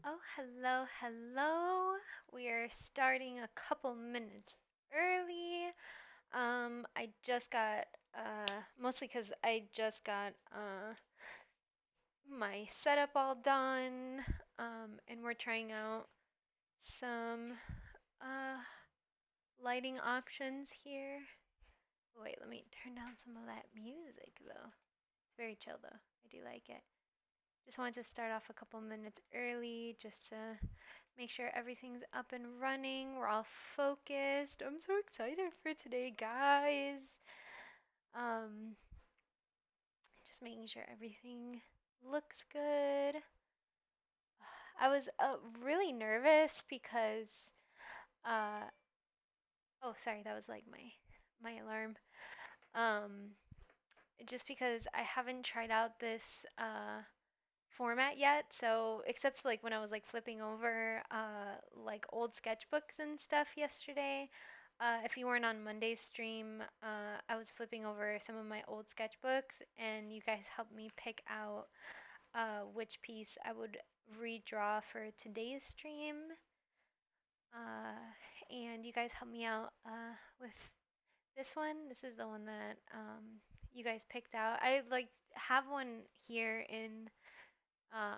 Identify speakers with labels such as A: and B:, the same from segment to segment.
A: Oh, hello, hello. We are starting a couple minutes early. I just got, mostly because I just got my setup all done, and we're trying out some uh, lighting options here. Wait, let me turn down some of that music though. It's very chill though. I do like it. Just wanted to start off a couple minutes early just to make sure everything's up and running. We're all focused. I'm so excited for today, guys. Um, just making sure everything looks good. I was really nervous because uh oh, sorry, that was like my alarm. Um, just because I haven't tried out this format yet. So except like when I was like flipping over like old sketchbooks and stuff yesterday. If you weren't on Monday's stream, I was flipping over some of my old sketchbooks, and you guys helped me pick out which piece I would redraw for today's stream. And you guys helped me out with this one. This is the one that you guys picked out. I like have one here in uh,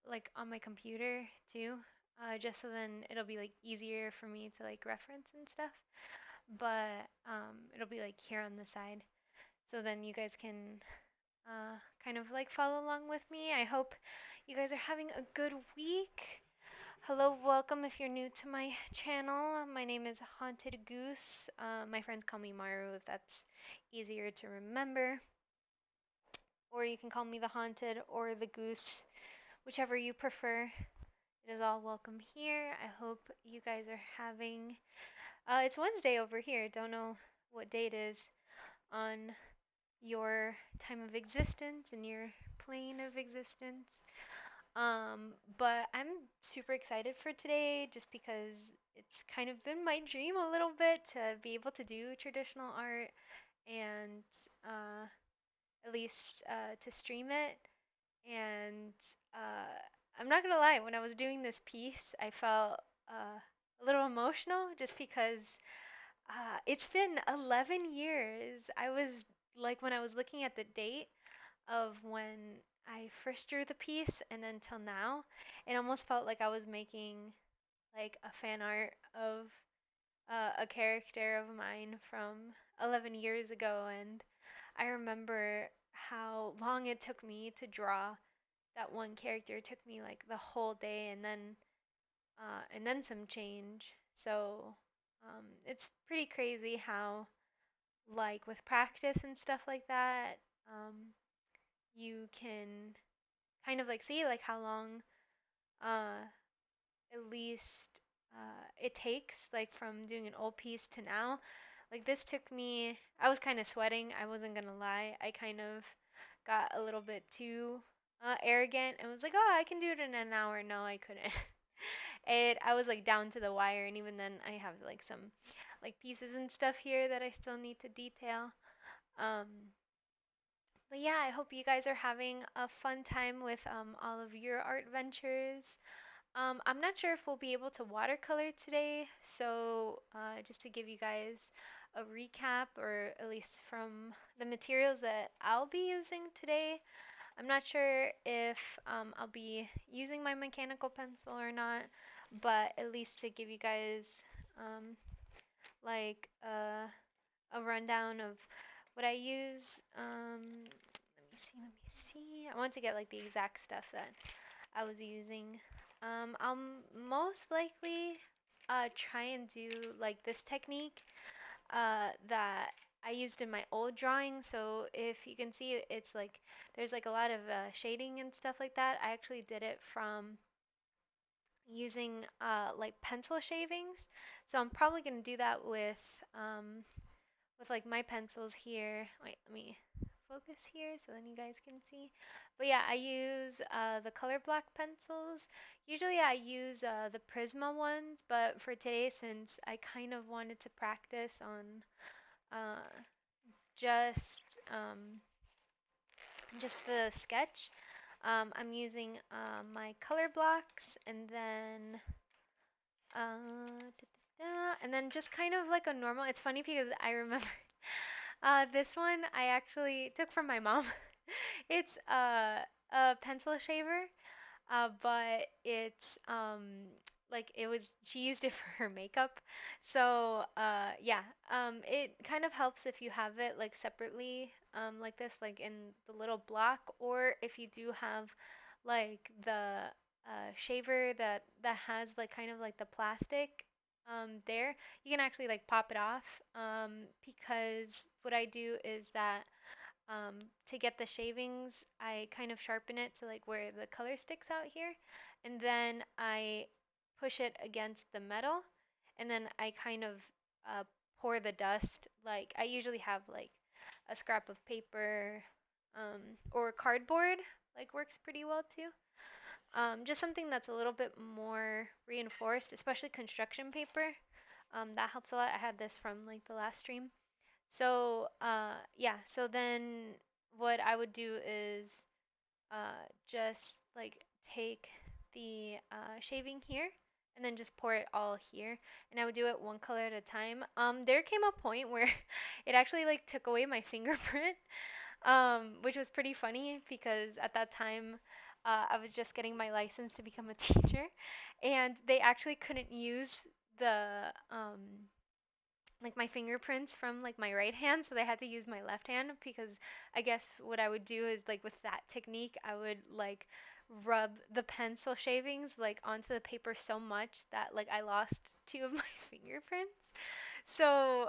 A: like on my computer too, just so then it'll be like easier for me to like reference and stuff. But it'll be like here on the side, so then you guys can kind of like follow along with me. I hope you guys are having a good week. Hello, welcome if you're new to my channel. My name is Haunted Goose. My friends call me Maru if that's easier to remember. Or you can call me the Haunted or the Goose, whichever you prefer. It is all welcome here. I hope you guys are having. It's Wednesday over here. Don't know what date is on your time of existence and your plane of existence. But I'm super excited for today just because it's kind of been my dream a little bit to be able to do traditional art and uh, at least to stream it. And I'm not gonna lie, when I was doing this piece, I felt a little emotional just because it's been 11 years. I was like, when I was looking at the date of when I first drew the piece and then till now, it almost felt like I was making like a fan art of a character of mine from 11 years ago. And I remember how long it took me to draw that one character. It took me like the whole day and then some change. So it's pretty crazy how like with practice and stuff like that, you can kind of like see like how long uh, at least it takes like from doing an old piece to now. Like this took me, I was kind of sweating. I wasn't gonna lie. I kind of got a little bit too arrogant and was like, oh, I can do it in an hour. No, I couldn't. I was like down to the wire, and even then, I have like some like pieces and stuff here that I still need to detail. Um, but yeah, I hope you guys are having a fun time with all of your art ventures. I'm not sure if we'll be able to watercolor today, so just to give you guys a recap, or at least from the materials that I'll be using today, I'm not sure if I'll be using my mechanical pencil or not, but at least to give you guys um, like a rundown of what I use. Let me see. I want to get like the exact stuff that I was using. I'll most likely try and do like this technique that I used in my old drawing. So if you can see, it's like there's like a lot of shading and stuff like that. I actually did it from using like pencil shavings. So I'm probably gonna do that with like my pencils here. Wait, let me focus here so then you guys can see. But yeah, I use the color block pencils. Usually I use the Prisma ones, but for today, since I kind of wanted to practice on just um, just the sketch, I'm using my color blocks, and then and then just kind of like a normal. It's funny because I remember this one I actually took from my mom. It's a pencil shaver, but it's like it was she used it for her makeup. So yeah, it kind of helps if you have it like separately, like this, like in the little block, or if you do have like the shaver that has like kind of like the plastic there, you can actually like pop it off. Because what I do is that to get the shavings, I kind of sharpen it to like where the color sticks out here, and then I push it against the metal, and then I kind of pour the dust. Like I usually have like a scrap of paper or cardboard, like works pretty well too. Just something that's a little bit more reinforced, especially construction paper. That helps a lot. I had this from like the last stream. So, yeah, so then what I would do is just like take the shaving here and then just pour it all here. And I would do it one color at a time. There came a point where it actually like took away my fingerprint, which was pretty funny because at that time I was just getting my license to become a teacher, and they actually couldn't use the like my fingerprints from like my right hand, so they had to use my left hand because I guess what I would do is like with that technique I would like rub the pencil shavings like onto the paper so much that like I lost two of my fingerprints. So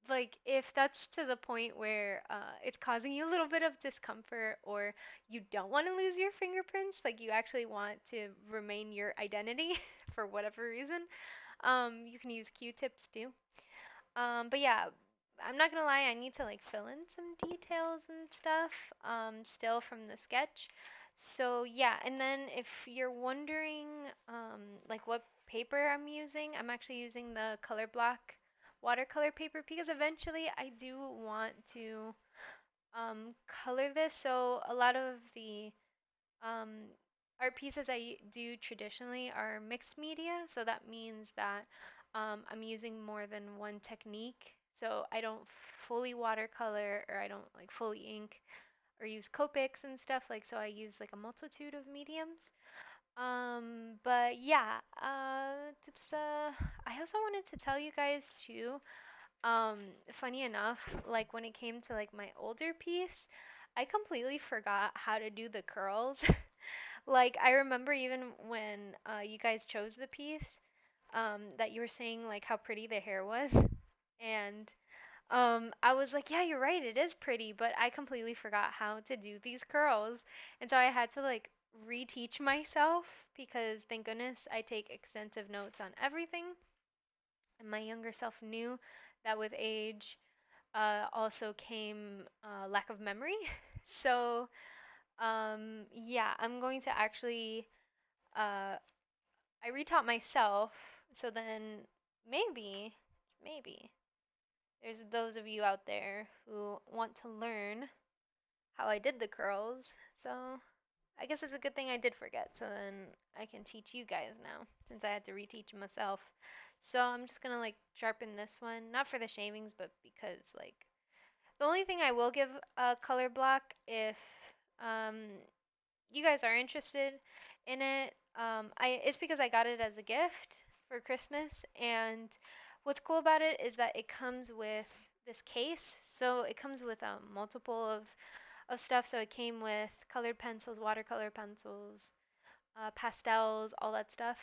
A: like if that's to the point where it's causing you a little bit of discomfort, or you don't want to lose your fingerprints, like you actually want to remain your identity for whatever reason, you can use Q-tips too. But yeah, I'm not gonna lie, I need to like fill in some details and stuff, still from the sketch. So yeah, and then if you're wondering, like what paper I'm using, I'm actually using the color block watercolor paper because eventually I do want to color this. So a lot of the um, art pieces I do traditionally are mixed media, so that means that I'm using more than one technique. So I don't fully watercolor, or I don't like fully ink or use Copics and stuff, like, so I use like a multitude of mediums. But yeah, I also wanted to tell you guys too. Funny enough, like when it came to like my older piece, I completely forgot how to do the curls. Like I remember even when you guys chose the piece, that you were saying like how pretty the hair was, and I was like, yeah, you're right, it is pretty, but I completely forgot how to do these curls, and so I had to like reteach myself because thank goodness I take extensive notes on everything, and my younger self knew that with age also came lack of memory. So yeah, I'm going to actually uh, I retaught myself, so then maybe, maybe there's those of you out there who want to learn how I did the curls. So I guess it's a good thing I did forget, so then I can teach you guys now, since I had to reteach myself. So I'm just gonna like sharpen this one, not for the shavings, but because like the only thing I will give a color block if um, you guys are interested in it, it's because I got it as a gift for Christmas, and what's cool about it is that it comes with this case. So it comes with multiple of stuff. So it came with colored pencils, watercolor pencils, pastels, all that stuff.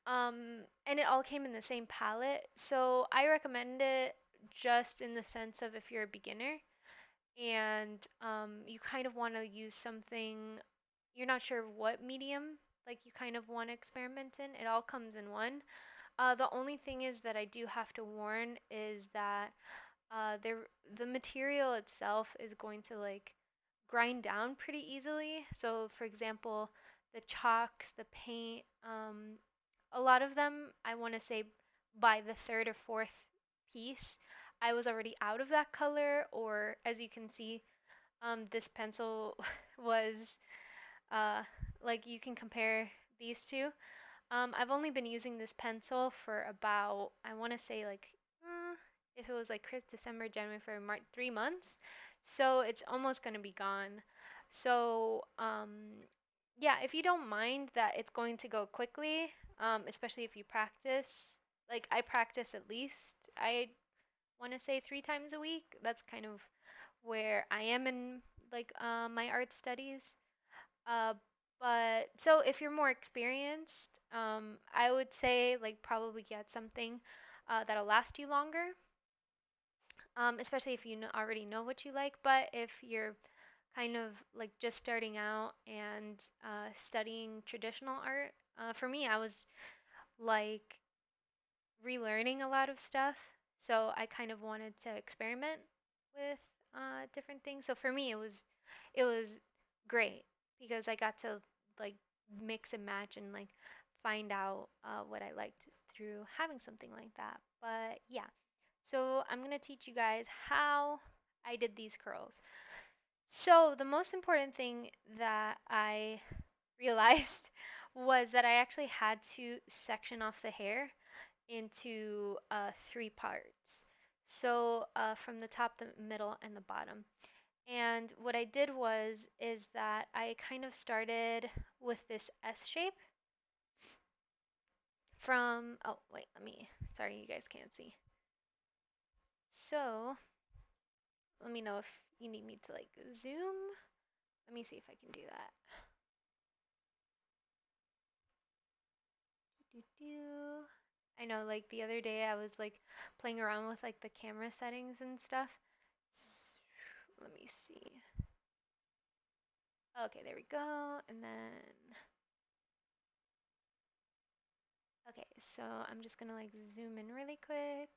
A: And it all came in the same palette. So I recommend it just in the sense of if you're a beginner and you kind of want to use something, you're not sure what medium, like you kind of want to experiment in, it all comes in one. The only thing is that I do have to warn is that there the material itself is going to like grind down pretty easily. So for example, the chalks, the paint, a lot of them, I want to say by the third or fourth piece, I was already out of that color, or as you can see, this pencil was Uh, like you can compare these two. I've only been using this pencil for about, I want to say like, if it was like December, January, February, March, 3 months. So it's almost going to be gone. So, yeah, if you don't mind that it's going to go quickly, especially if you practice, like I practice at least, I want to say 3 times a week. That's kind of where I am in like my art studies. Uh, but so if you're more experienced, I would say like probably get something that'll last you longer, especially if you already know what you like. But if you're kind of like just starting out and studying traditional art, for me, I was like relearning a lot of stuff. So I kind of wanted to experiment with different things. So for me, it was great because I got to like mix and match and like find out what I liked through having something like that. But yeah, so I'm gonna teach you guys how I did these curls. So the most important thing that I realized was that I actually had to section off the hair into 3 parts. So from the top, the middle, and the bottom. And what I did was is that I kind of started with this S shape from, oh wait, sorry, you guys can't see. So let me know if you need me to like zoom. Let me see if I can do that. Doo-doo. I know like the other day I was like playing around with like the camera settings and stuff. Let me see. Okay, there we go. And then, okay, so I'm just gonna like zoom in really quick.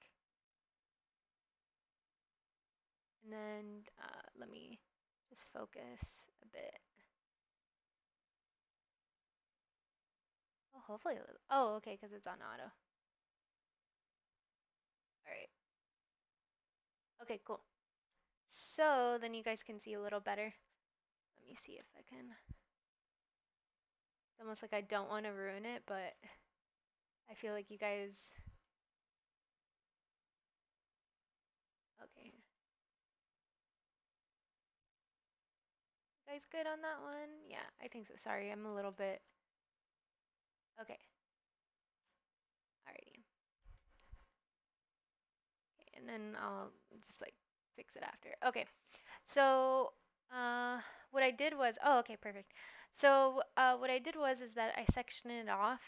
A: And then let me just focus a bit. Oh, hopefully, oh, okay, because it's on auto. All right. Okay, cool. So then you guys can see a little better. Let me see if I can. It's almost like I don't want to ruin it, but I feel like you guys. Okay. You guys good on that one? Yeah, I think so. Sorry, I'm a little bit. Okay. Alrighty. Okay, and then I'll just like fix it after. Okay. So what I did was, oh, okay, perfect. So what I did was is that I sectioned it off.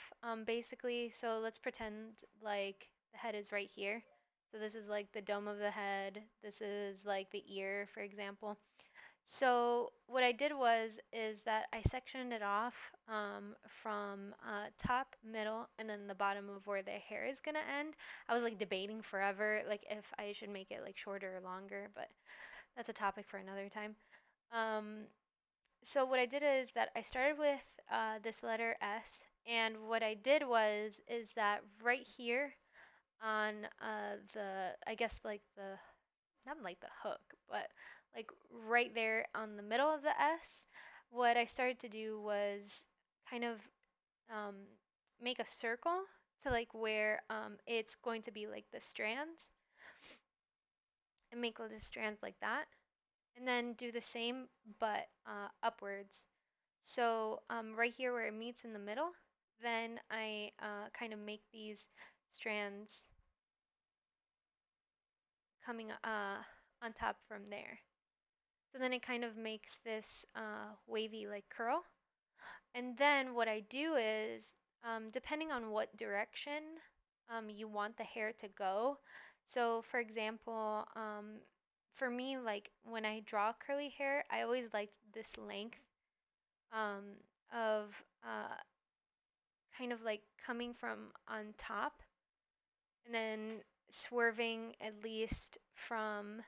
A: Basically, so let's pretend like the head is right here. So this is like the dome of the head. This is like the ear, for example. So what I did was is that I sectioned it off from top, middle, and then the bottom of where the hair is gonna end. I was like debating forever, like if I should make it like shorter or longer, but that's a topic for another time. Um, so what I did is that I started with this letter S, and what I did was is that right here on I guess like the not like the hook, but like right there on the middle of the S, what I started to do was kind of um, make a circle to like where it's going to be like the strands and make the strands like that. And then do the same but upwards. So right here where it meets in the middle, then I kind of make these strands coming on top from there. So then it kind of makes this wavy like curl. And then what I do is, depending on what direction you want the hair to go. So for example, for me, like when I draw curly hair, I always like this length um, of kind of like coming from on top and then swerving at least from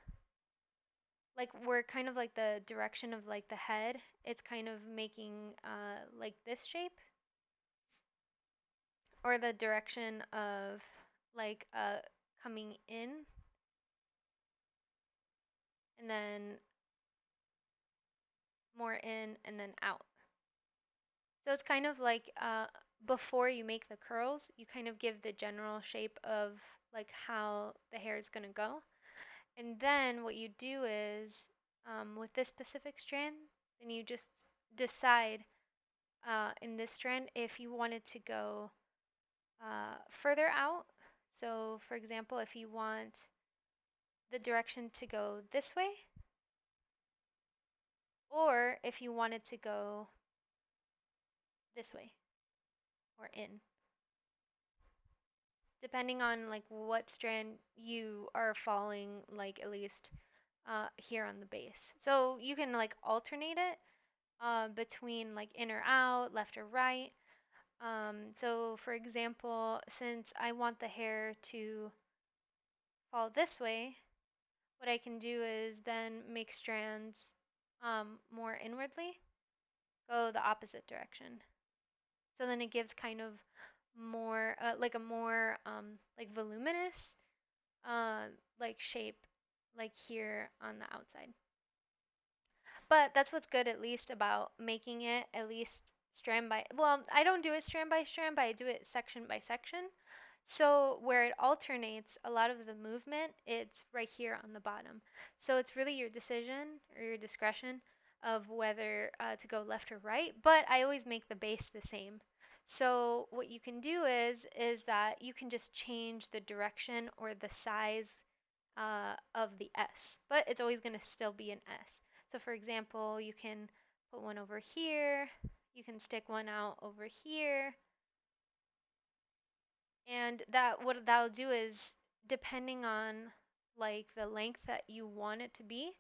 A: like we're kind of like the direction of like the head. It's kind of making like this shape or the direction of like coming in and then more in and then out. So it's kind of like before you make the curls, you kind of give the general shape of like how the hair is going to go. And then what you do is with this specific strand, then you just decide in this strand if you wanted to go further out. So for example, if you want the direction to go this way, or if you wanted to go this way or in, depending on like what strand you are following, like at least here on the base. So you can like alternate it between like in or out, left or right. So for example, since I want the hair to fall this way, what I can do is then make strands more inwardly, go the opposite direction. So then it gives kind of more like a more like voluminous like shape like here on the outside. But that's what's good at least about making it at least strand by, well, I don't do it strand by strand, but I do it section by section. So where it alternates a lot of the movement, it's right here on the bottom. So it's really your decision or your discretion of whether to go left or right, but I always make the base the same. So what you can do is that you can just change the direction or the size of the S, but it's always going to still be an S. So for example, you can put one over here, you can stick one out over here, and that what that'll do is depending on like the length that you want it to be,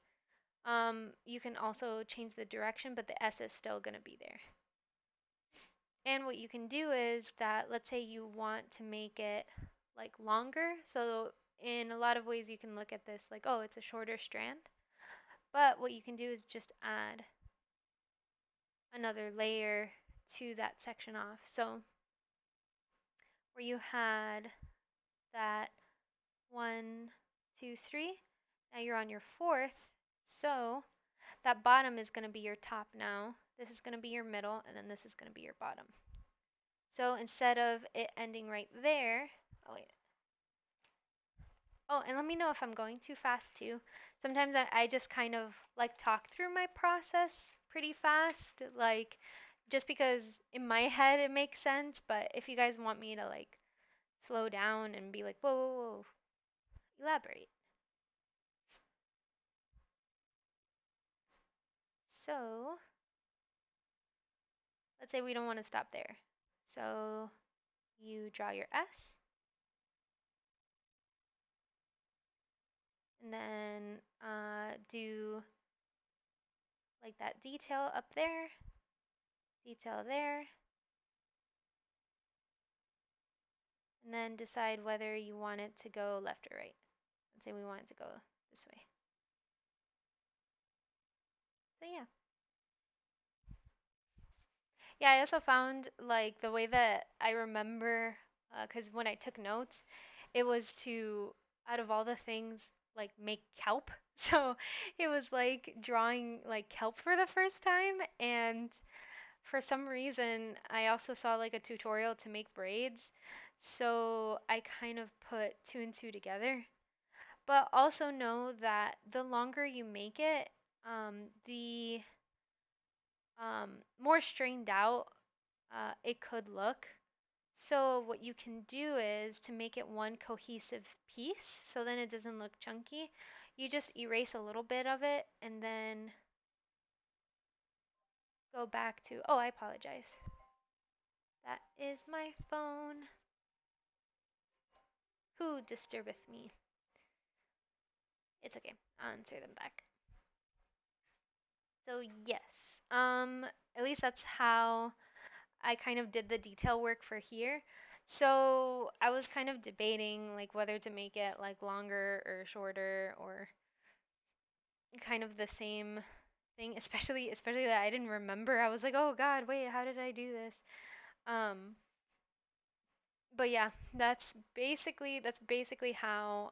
A: you can also change the direction, but the S is still going to be there. And what you can do is that let's say you want to make it like longer. So in a lot of ways you can look at this like, oh, it's a shorter strand. But what you can do is just add another layer to that section off. So where you had that 1, 2, 3, now you're on your fourth. So that bottom is going to be your top now. This is going to be your middle, and then this is going to be your bottom. So instead of it ending right there, oh wait. Oh, and let me know if I'm going too fast too. Sometimes I just kind of like talk through my process pretty fast, like just because in my head it makes sense, but if you guys want me to like slow down and be like, whoa, whoa, whoa, elaborate. So let's say we don't want to stop there. So you draw your S, and then do like that detail up there, detail there, and then decide whether you want it to go left or right. Let's say we want it to go this way. So yeah. Yeah, I also found like the way that I remember, because when I took notes, it was to, out of all the things, like make kelp. So it was like drawing like kelp for the first time. And for some reason, I also saw like a tutorial to make braids. So I kind of put two and two together. But also know that the longer you make it, the more strained out it could look. So what you can do is to make it one cohesive piece, so then it doesn't look chunky, you just erase a little bit of it and then go back to, oh, I apologize. That is my phone. Who disturbeth me? It's okay. I'll answer them back. So yes, at least that's how I kind of did the detail work for here. So I was kind of debating like whether to make it like longer or shorter or kind of the same thing, especially that I didn't remember. I was like, "Oh god, wait, how did I do this?" Um but yeah, that's basically how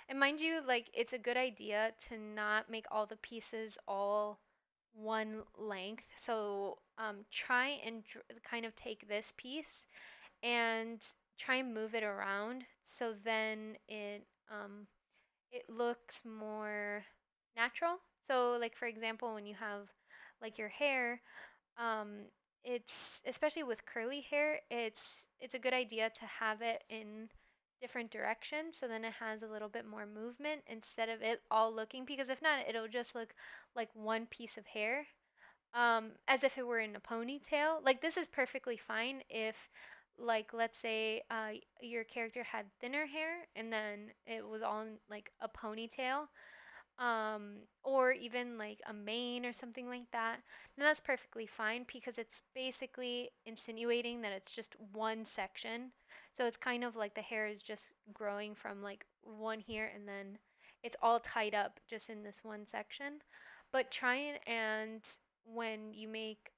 A: and mind you, like it's a good idea to not make all the pieces all one length. So try and kind of take this piece and try and move it around so then it looks more natural. So like for example, when you have like your hair, um, it's especially with curly hair, it's a good idea to have it in different directions so then it has a little bit more movement instead of it all looking, because if not it'll just look like one piece of hair, as if it were in a ponytail. Like this is perfectly fine if, like, let's say your character had thinner hair and then it was all in like a ponytail, or even like a mane or something like that, then that's perfectly fine because it's basically insinuating that it's just one section. So it's kind of like the hair is just growing from like one here and then it's all tied up just in this one section. But try and when you make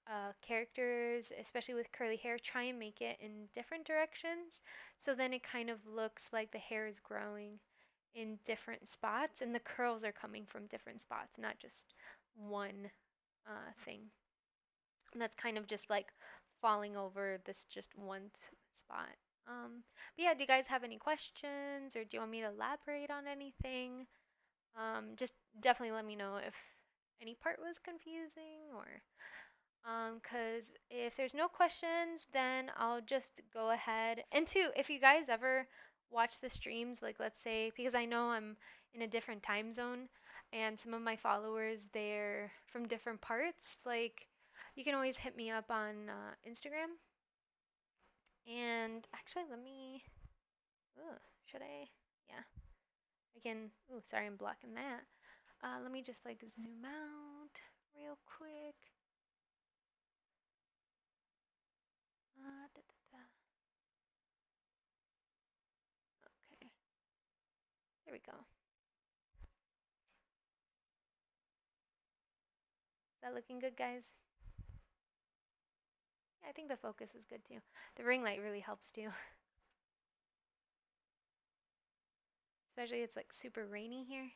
A: characters, especially with curly hair, try and make it in different directions so then it kind of looks like the hair is growing in different spots and the curls are coming from different spots, not just one thing. And that's kind of just like falling over this just one spot. But yeah, do you guys have any questions or do you want me to elaborate on anything? Just definitely let me know if any part was confusing or because if there's no questions, then I'll just go ahead. And two, if you guys ever watch the streams, like let's say, because I know I'm in a different time zone and some of my followers, they're from different parts, like you can always hit me up on Instagram. And actually, let me, should I? Yeah, I can, sorry, I'm blocking that. Let me just like zoom out real quick. Da, da, da. Okay, there we go. Is that looking good, guys? Yeah, I think the focus is good too. The ring light really helps too. Especially it's like super rainy here.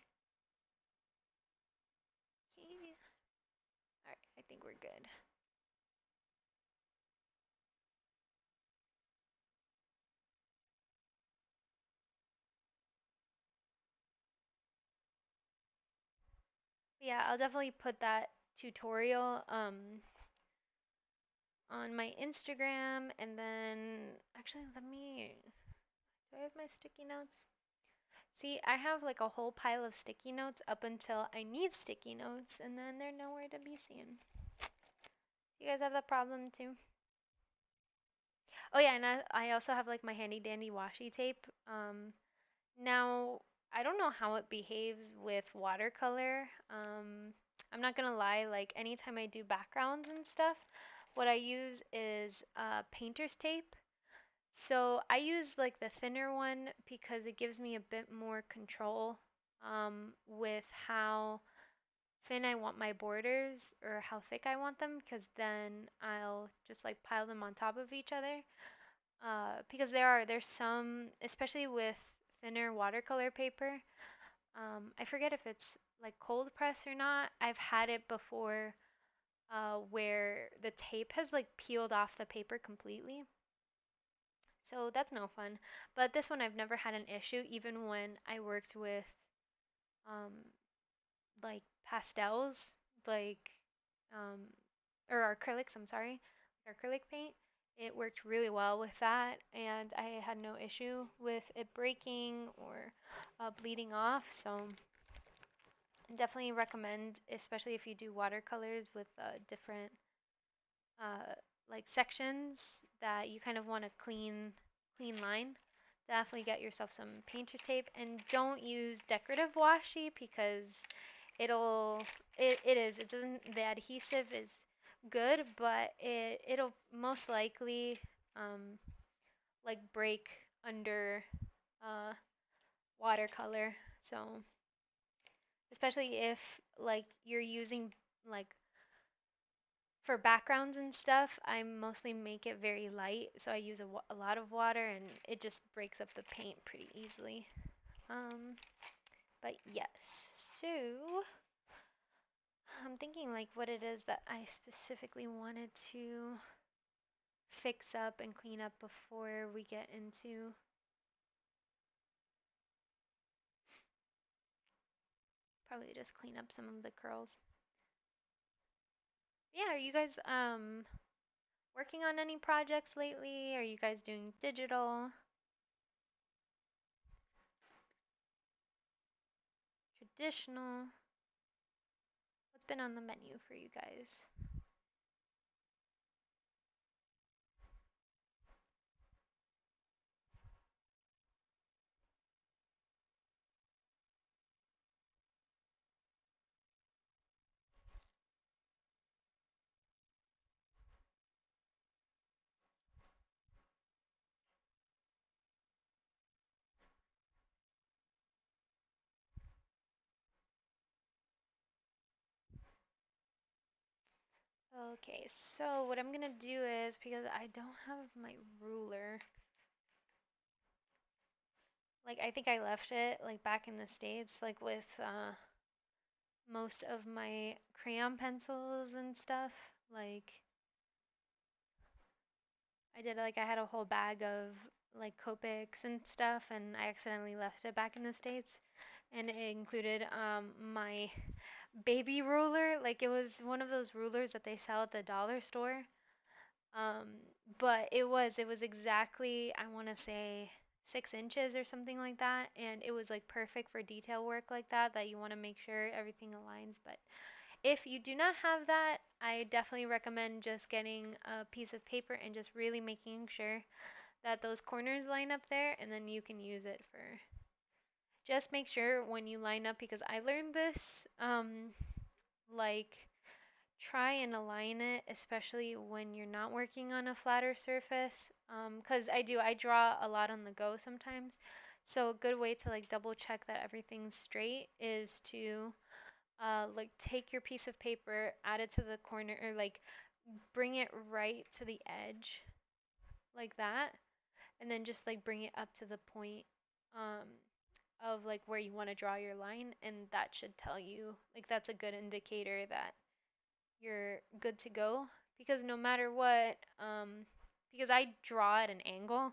A: Okay. All right, I think we're good. Yeah, I'll definitely put that tutorial on my Instagram, and then actually let me, do I have my sticky notes? See, I have like a whole pile of sticky notes up until I need sticky notes, and then they're nowhere to be seen. You guys have that problem too? Oh yeah, and I also have like my handy dandy washi tape. Now I don't know how it behaves with watercolor. I'm not gonna lie, like anytime I do backgrounds and stuff, what I use is painter's tape. So I use like the thinner one because it gives me a bit more control with how thin I want my borders or how thick I want them, because then I'll just like pile them on top of each other. Because there's some, especially with thinner watercolor paper. I forget if it's like cold press or not. I've had it before where the tape has like peeled off the paper completely. So that's no fun. But this one I've never had an issue, even when I worked with um, like pastels, like um, or acrylics, I'm sorry, acrylic paint. It worked really well with that, and I had no issue with it breaking or bleeding off. So definitely recommend, especially if you do watercolors with different uh, like sections that you kind of want a clean line. Definitely get yourself some painter's tape and don't use decorative washi because it'll it doesn't, the adhesive is good, but it'll most likely um, like break under uh, watercolor. So especially if like you're using like for backgrounds and stuff, I mostly make it very light, so I use a lot of water and it just breaks up the paint pretty easily. Um, but yes, so I'm thinking like what it is that I specifically wanted to fix up and clean up before we get into probably just clean up some of the curls. Yeah, are you guys working on any projects lately? Are you guys doing digital, traditional? What's been on the menu for you guys? Okay, so what I'm gonna do is because I don't have my ruler, like I think I left it like back in the States, like with most of my crayon pencils and stuff. Like I did like I had a whole bag of like Copics and stuff, and I accidentally left it back in the States, and it included my baby ruler. Like it was one of those rulers that they sell at the dollar store. Um, but it was exactly I want to say 6 inches or something like that, and it was like perfect for detail work like that that you want to make sure everything aligns. But if you do not have that, I definitely recommend just getting a piece of paper and just really making sure that those corners line up there, and then you can use it for. Just make sure when you line up because I learned this like try and align it, especially when you're not working on a flatter surface. Because I draw a lot on the go sometimes. So a good way to like double check that everything's straight is to like take your piece of paper, add it to the corner, or like bring it right to the edge, like that, and then just like bring it up to the point um, of like where you want to draw your line, and that should tell you like that's a good indicator that you're good to go because no matter what, because I draw at an angle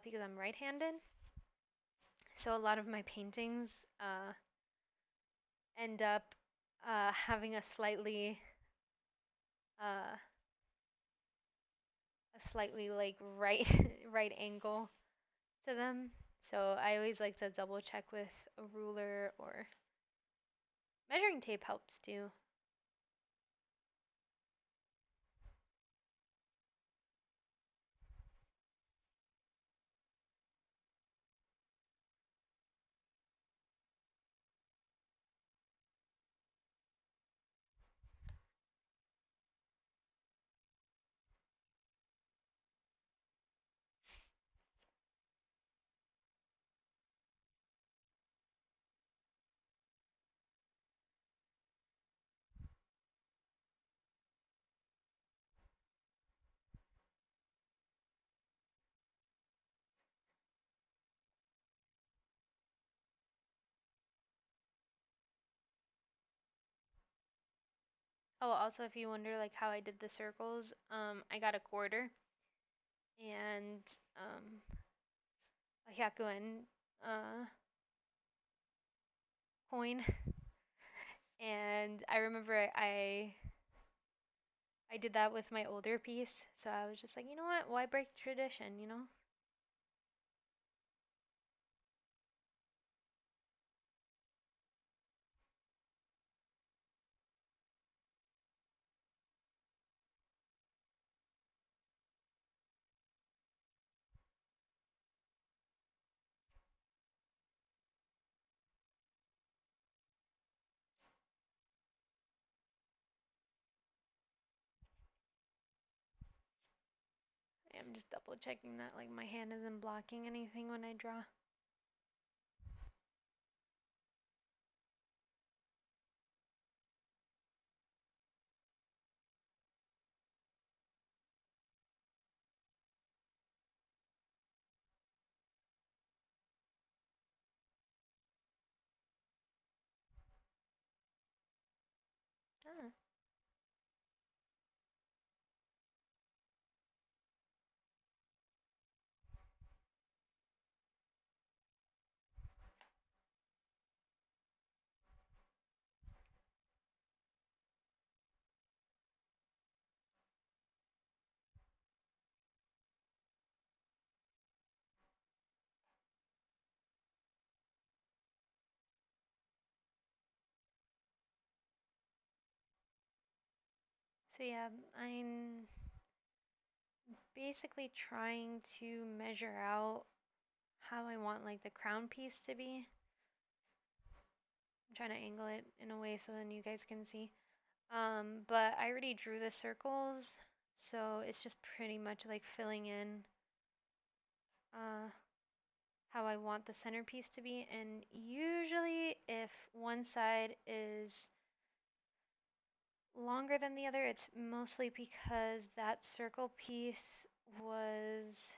A: because I'm right-handed, so a lot of my paintings end up having uh, a slightly like right right angle to them. So I always like to double check with a ruler or measuring tape helps too. Oh, also if you wonder like how I did the circles, I got a quarter and a hyakuen coin, and I remember I did that with my older piece, so I was just like, you know what? Why break tradition? You know? I'm just double checking that like my hand isn't blocking anything when I draw. So yeah, I'm basically trying to measure out how I want like the crown piece to be. I'm trying to angle it in a way so then you guys can see. But I already drew the circles, so it's just pretty much like filling in uh, how I want the centerpiece to be. And usually if one side is longer than the other, it's mostly because that circle piece was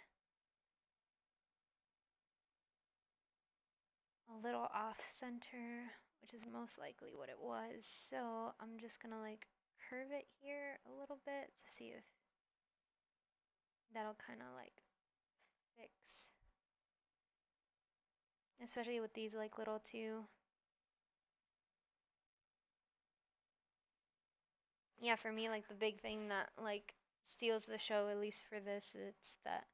A: a little off center, which is most likely what it was. So I'm just gonna like curve it here a little bit to see if that'll kind of like fix, especially with these like little two. Yeah, for me, like the big thing that like steals the show, at least for this, it's that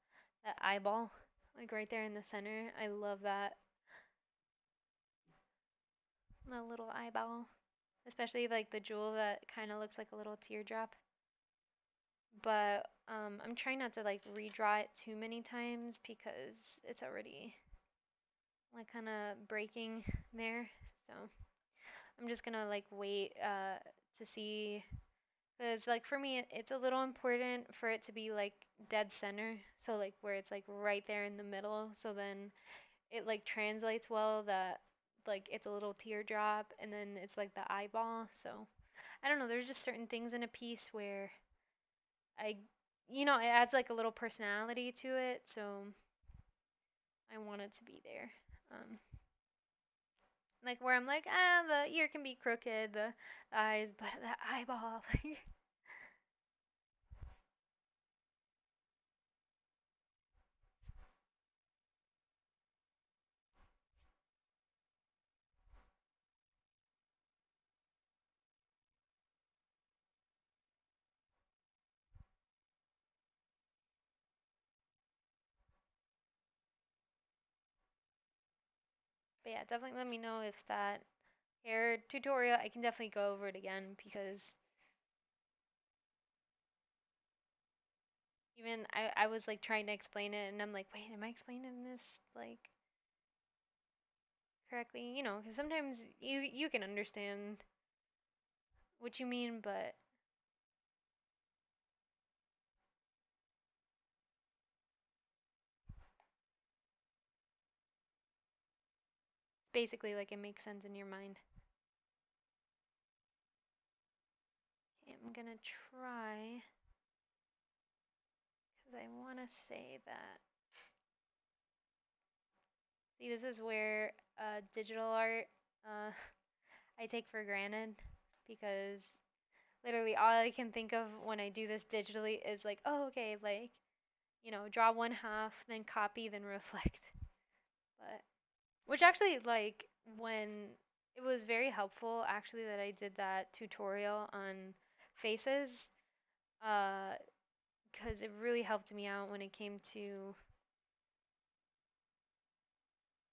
A: eyeball, like right there in the center. I love that little eyeball, especially like the jewel that kind of looks like a little teardrop. But I'm trying not to like redraw it too many times because it's already like kind of breaking there. So I'm just gonna like wait to see. Because, like, for me, it's a little important for it to be, like, dead center. So, like, where it's, like, right there in the middle. So then it, like, translates well that, like, it's a little teardrop and then it's, like, the eyeball. So, I don't know. There's just certain things in a piece where I, it adds, like, a little personality to it. So, I want it to be there. Like, where I'm like, the ear can be crooked, the eyes, but the eyeball, like, but yeah, definitely let me know if that hair tutorial, I can definitely go over it again because even I was like trying to explain it and I'm like, wait, am I explaining this like correctly? Because sometimes you can understand what you mean, but basically like it makes sense in your mind. Okay, I'm gonna try because I want to say that. See, this is where digital art I take for granted because literally all I can think of when I do this digitally is like, oh, okay, like, draw one half, then copy, then reflect. But which actually like when it was very helpful actually that I did that tutorial on faces uh because it really helped me out when it came to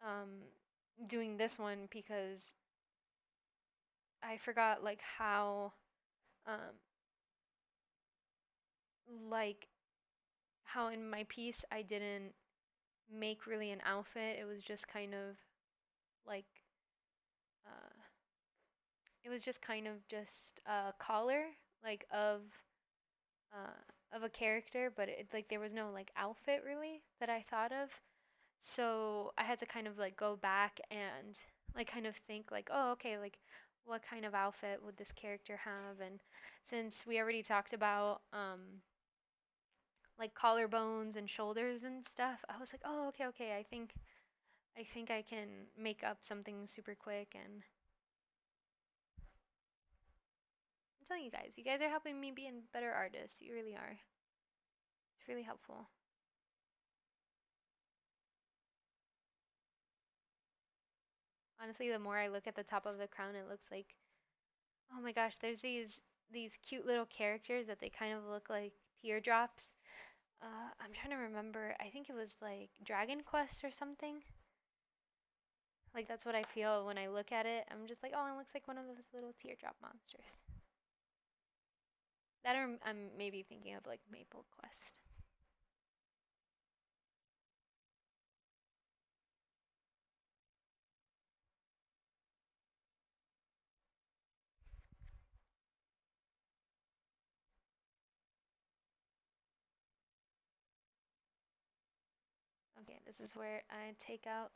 A: um doing this one because I forgot like um like how in my piece I didn't make really an outfit. It was just kind of like uh it was just kind of just a collar like of a character, but it like there was no like outfit really that I thought of. So I had to kind of like go back and like kind of think like, oh, okay, like what kind of outfit would this character have? And since we already talked about like collarbones and shoulders and stuff, I was like, oh, okay, I think I can make up something super quick and I'm telling you guys are helping me be a better artist. You really are. It's really helpful. Honestly, the more I look at the top of the crown, it looks like, oh my gosh, there's these cute little characters that they kind of look like teardrops. I'm trying to remember. I think it was like Dragon Quest or something. Like that's what I feel when I look at it. I'm just like, oh, it looks like one of those little teardrop monsters. That or I'm maybe thinking of like Maple Quest. Okay, this is where I take out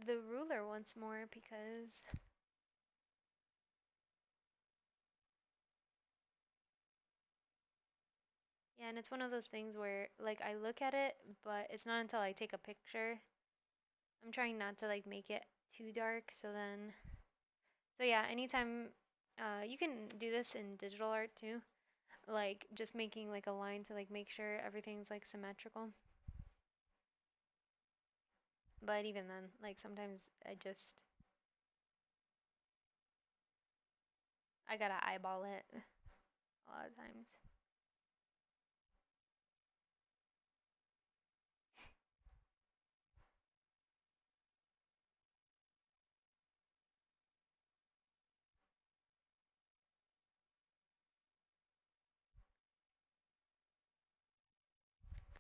A: the ruler once more because yeah, and it's one of those things where like I look at it, but it's not until I take a picture. I'm trying not to like make it too dark, so then so yeah, anytime you can do this in digital art too, like just making like a line to like make sure everything's like symmetrical. But even then, like sometimes I gotta eyeball it a lot of times.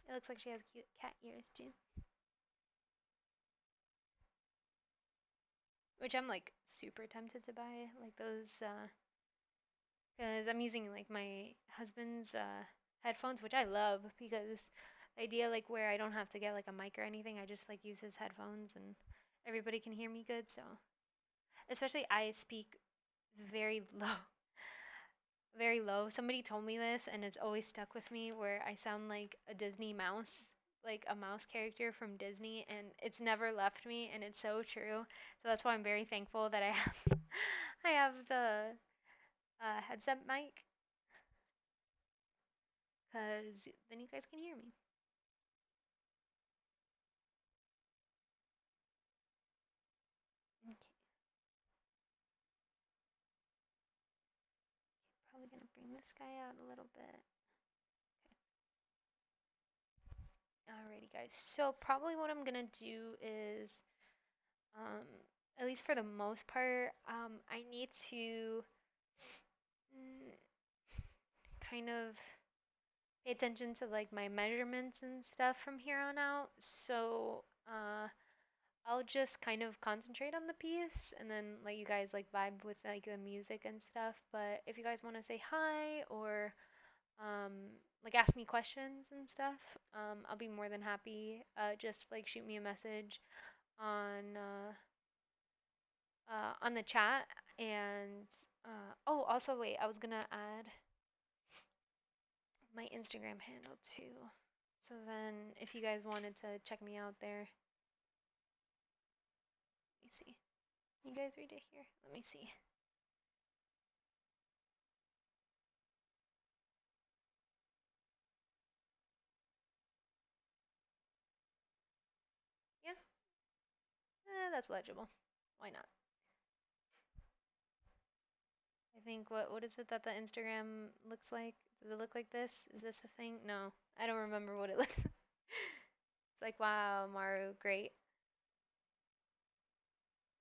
A: It looks like she has cute cat ears too, which I'm like super tempted to buy, like those, because I'm using like my husband's headphones, which I love because the idea like where I don't have to get like a mic or anything, I just like use his headphones and everybody can hear me good. So especially I speak very low, very low. Somebody told me this and it's always stuck with me where I sound like a Disney mouse, like a mouse character from Disney, and it's never left me and it's so true. So that's why I'm very thankful that I have I have the headset mic cuz then you guys can hear me. Okay, probably going to bring this guy out a little bit. Alrighty guys. So probably what I'm going to do is um at least for the most part, I need to mm, kind of pay attention to like my measurements and stuff from here on out. So I'll just kind of concentrate on the piece and then let you guys like vibe with like the music and stuff. But if you guys want to say hi or um, like ask me questions and stuff, I'll be more than happy. Just like shoot me a message on on the chat and oh also wait, I was gonna add my Instagram handle too. So then if you guys wanted to check me out there, let me see. You guys read it here? Let me see. Yeah, that's legible. Why not? I think what is it that the Instagram looks like? Does it look like this? Is this a thing? No, I don't remember what it looks like. It's like, wow, Maru, great.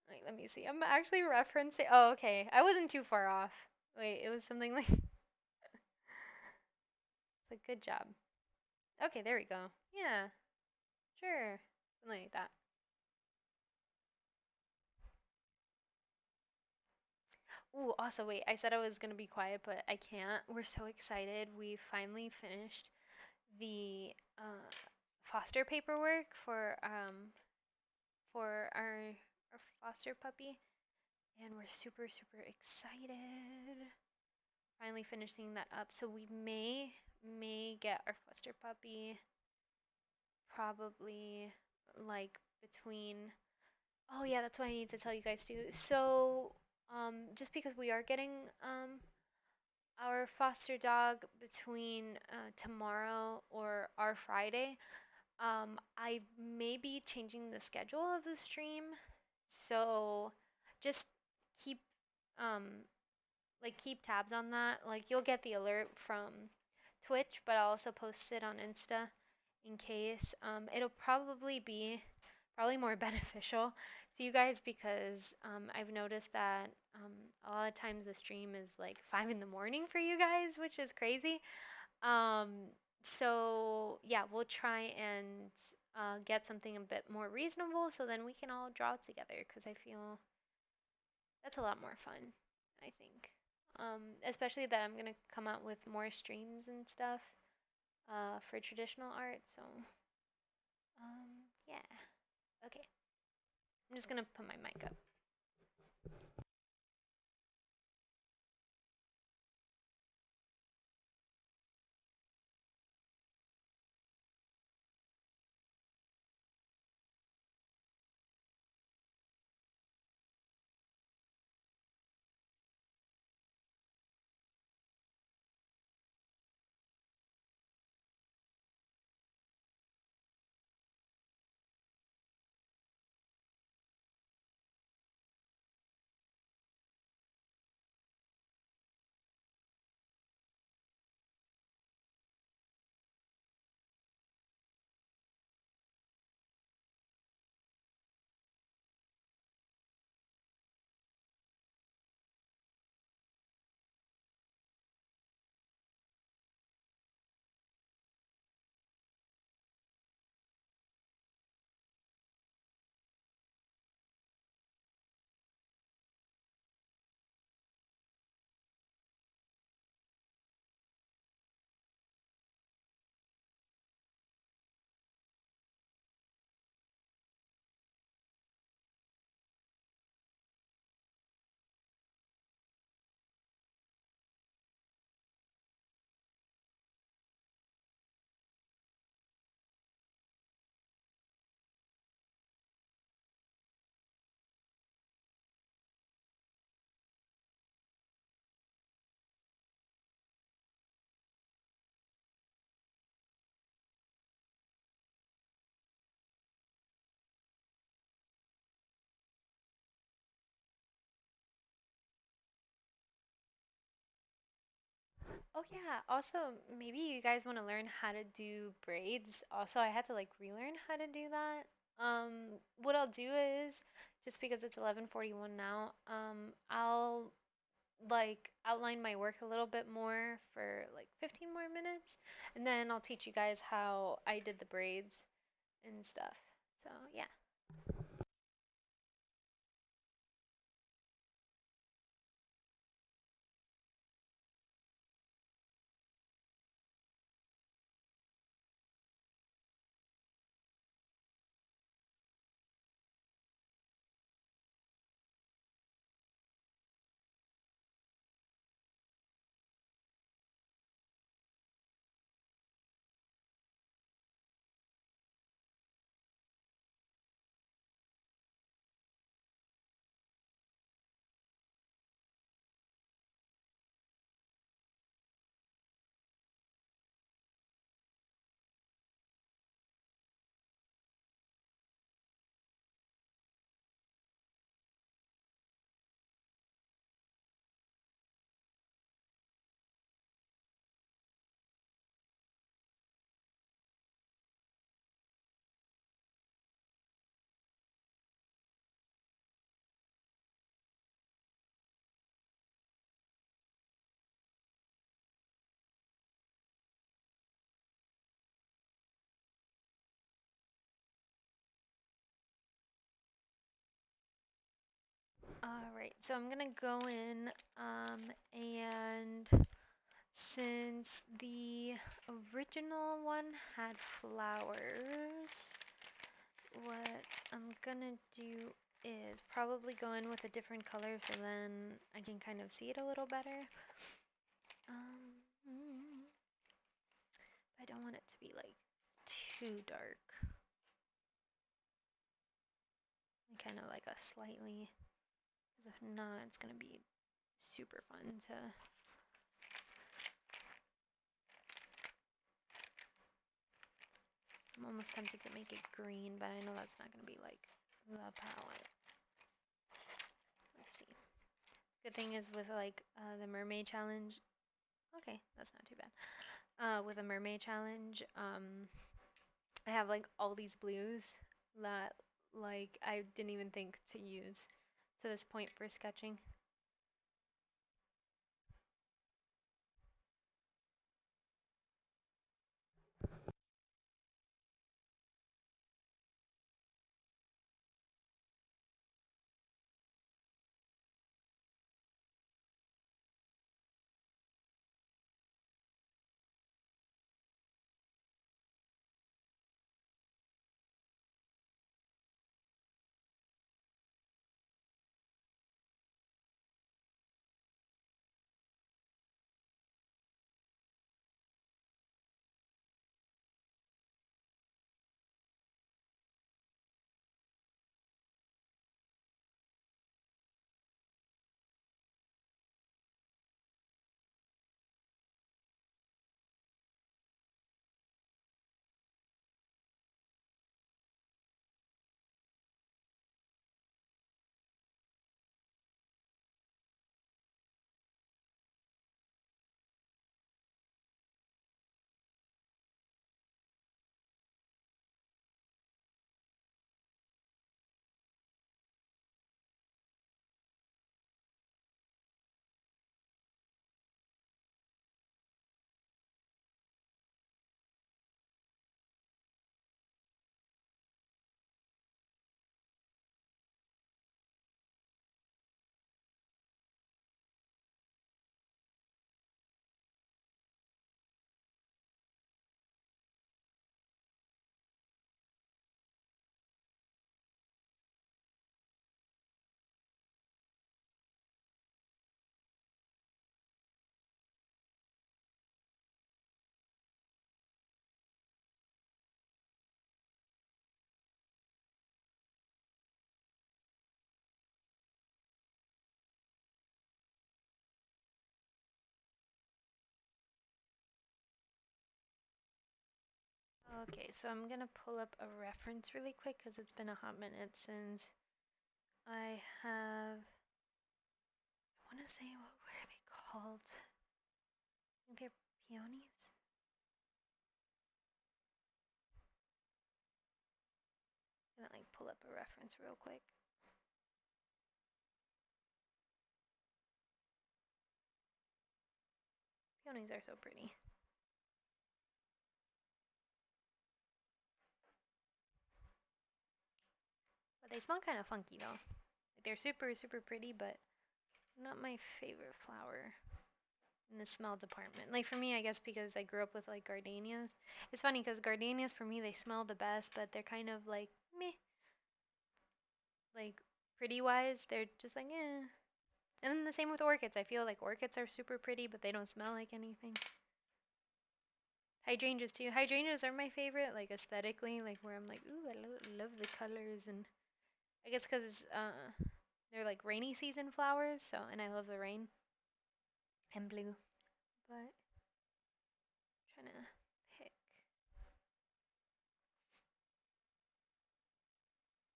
A: Wait, let me see. I'm actually referencing. Oh, okay. I wasn't too far off. Wait, it was something like. It's like, good job. Okay, there we go. Yeah, sure. Something like that. Ooh, also, wait, I said I was gonna be quiet, but I can't. We're so excited. We finally finished the foster paperwork for our foster puppy, and we're super super excited. Finally finishing that up, so we may get our foster puppy probably like between. Oh yeah, that's what I need to tell you guys too. So just because we are getting our foster dog between tomorrow or our Friday, I may be changing the schedule of the stream. So just keep um keep tabs on that. Like you'll get the alert from Twitch, but I'll also post it on Insta in case. It'll probably be probably more beneficial to you guys because I've noticed that a lot of times the stream is like 5 in the morning for you guys, which is crazy. Um, so yeah, we'll try and get something a bit more reasonable so then we can all draw together because I feel that's a lot more fun, I think. Especially that I'm gonna come out with more streams and stuff for traditional art. So yeah, okay. I'm just gonna put my mic up. Oh yeah. Also, maybe you guys want to learn how to do braids. Also, I had to like relearn how to do that. What I'll do is just because it's 11:41 now, I'll like outline my work a little bit more for like 15 more minutes, and then I'll teach you guys how I did the braids and stuff. So, yeah. All right. So I'm gonna go in and since the original one had flowers, what I'm gonna do is probably go in with a different color so then I can kind of see it a little better. Mm, I don't want it to be like too dark. Kind of like a slightly, because if not, it's gonna be super fun to. I'm almost tempted to make it green, but I know that's not gonna be like the palette. Let's see. Good thing is with like the mermaid challenge. Okay, that's not too bad. With a mermaid challenge, I have like all these blues that like I didn't even think to use to this point for sketching. Okay, so I'm gonna pull up a reference really quick because it's been a hot minute since I have. I want to say what were they called? I think they're peonies. I'm gonna like pull up a reference real quick. Peonies are so pretty. But they smell kind of funky though. Like they're super, super pretty, but not my favorite flower in the smell department. Like for me, I guess because I grew up with like gardenias. It's funny because gardenias for me, they smell the best, but they're kind of like meh. Like pretty wise, they're just like eh. And then the same with orchids. I feel like orchids are super pretty, but they don't smell like anything. Hydrangeas too. Hydrangeas are my favorite, like aesthetically, like where I'm like, ooh, I love the colors, and I guess because they're like rainy season flowers, so and I love the rain and blue. But I'm trying to pick.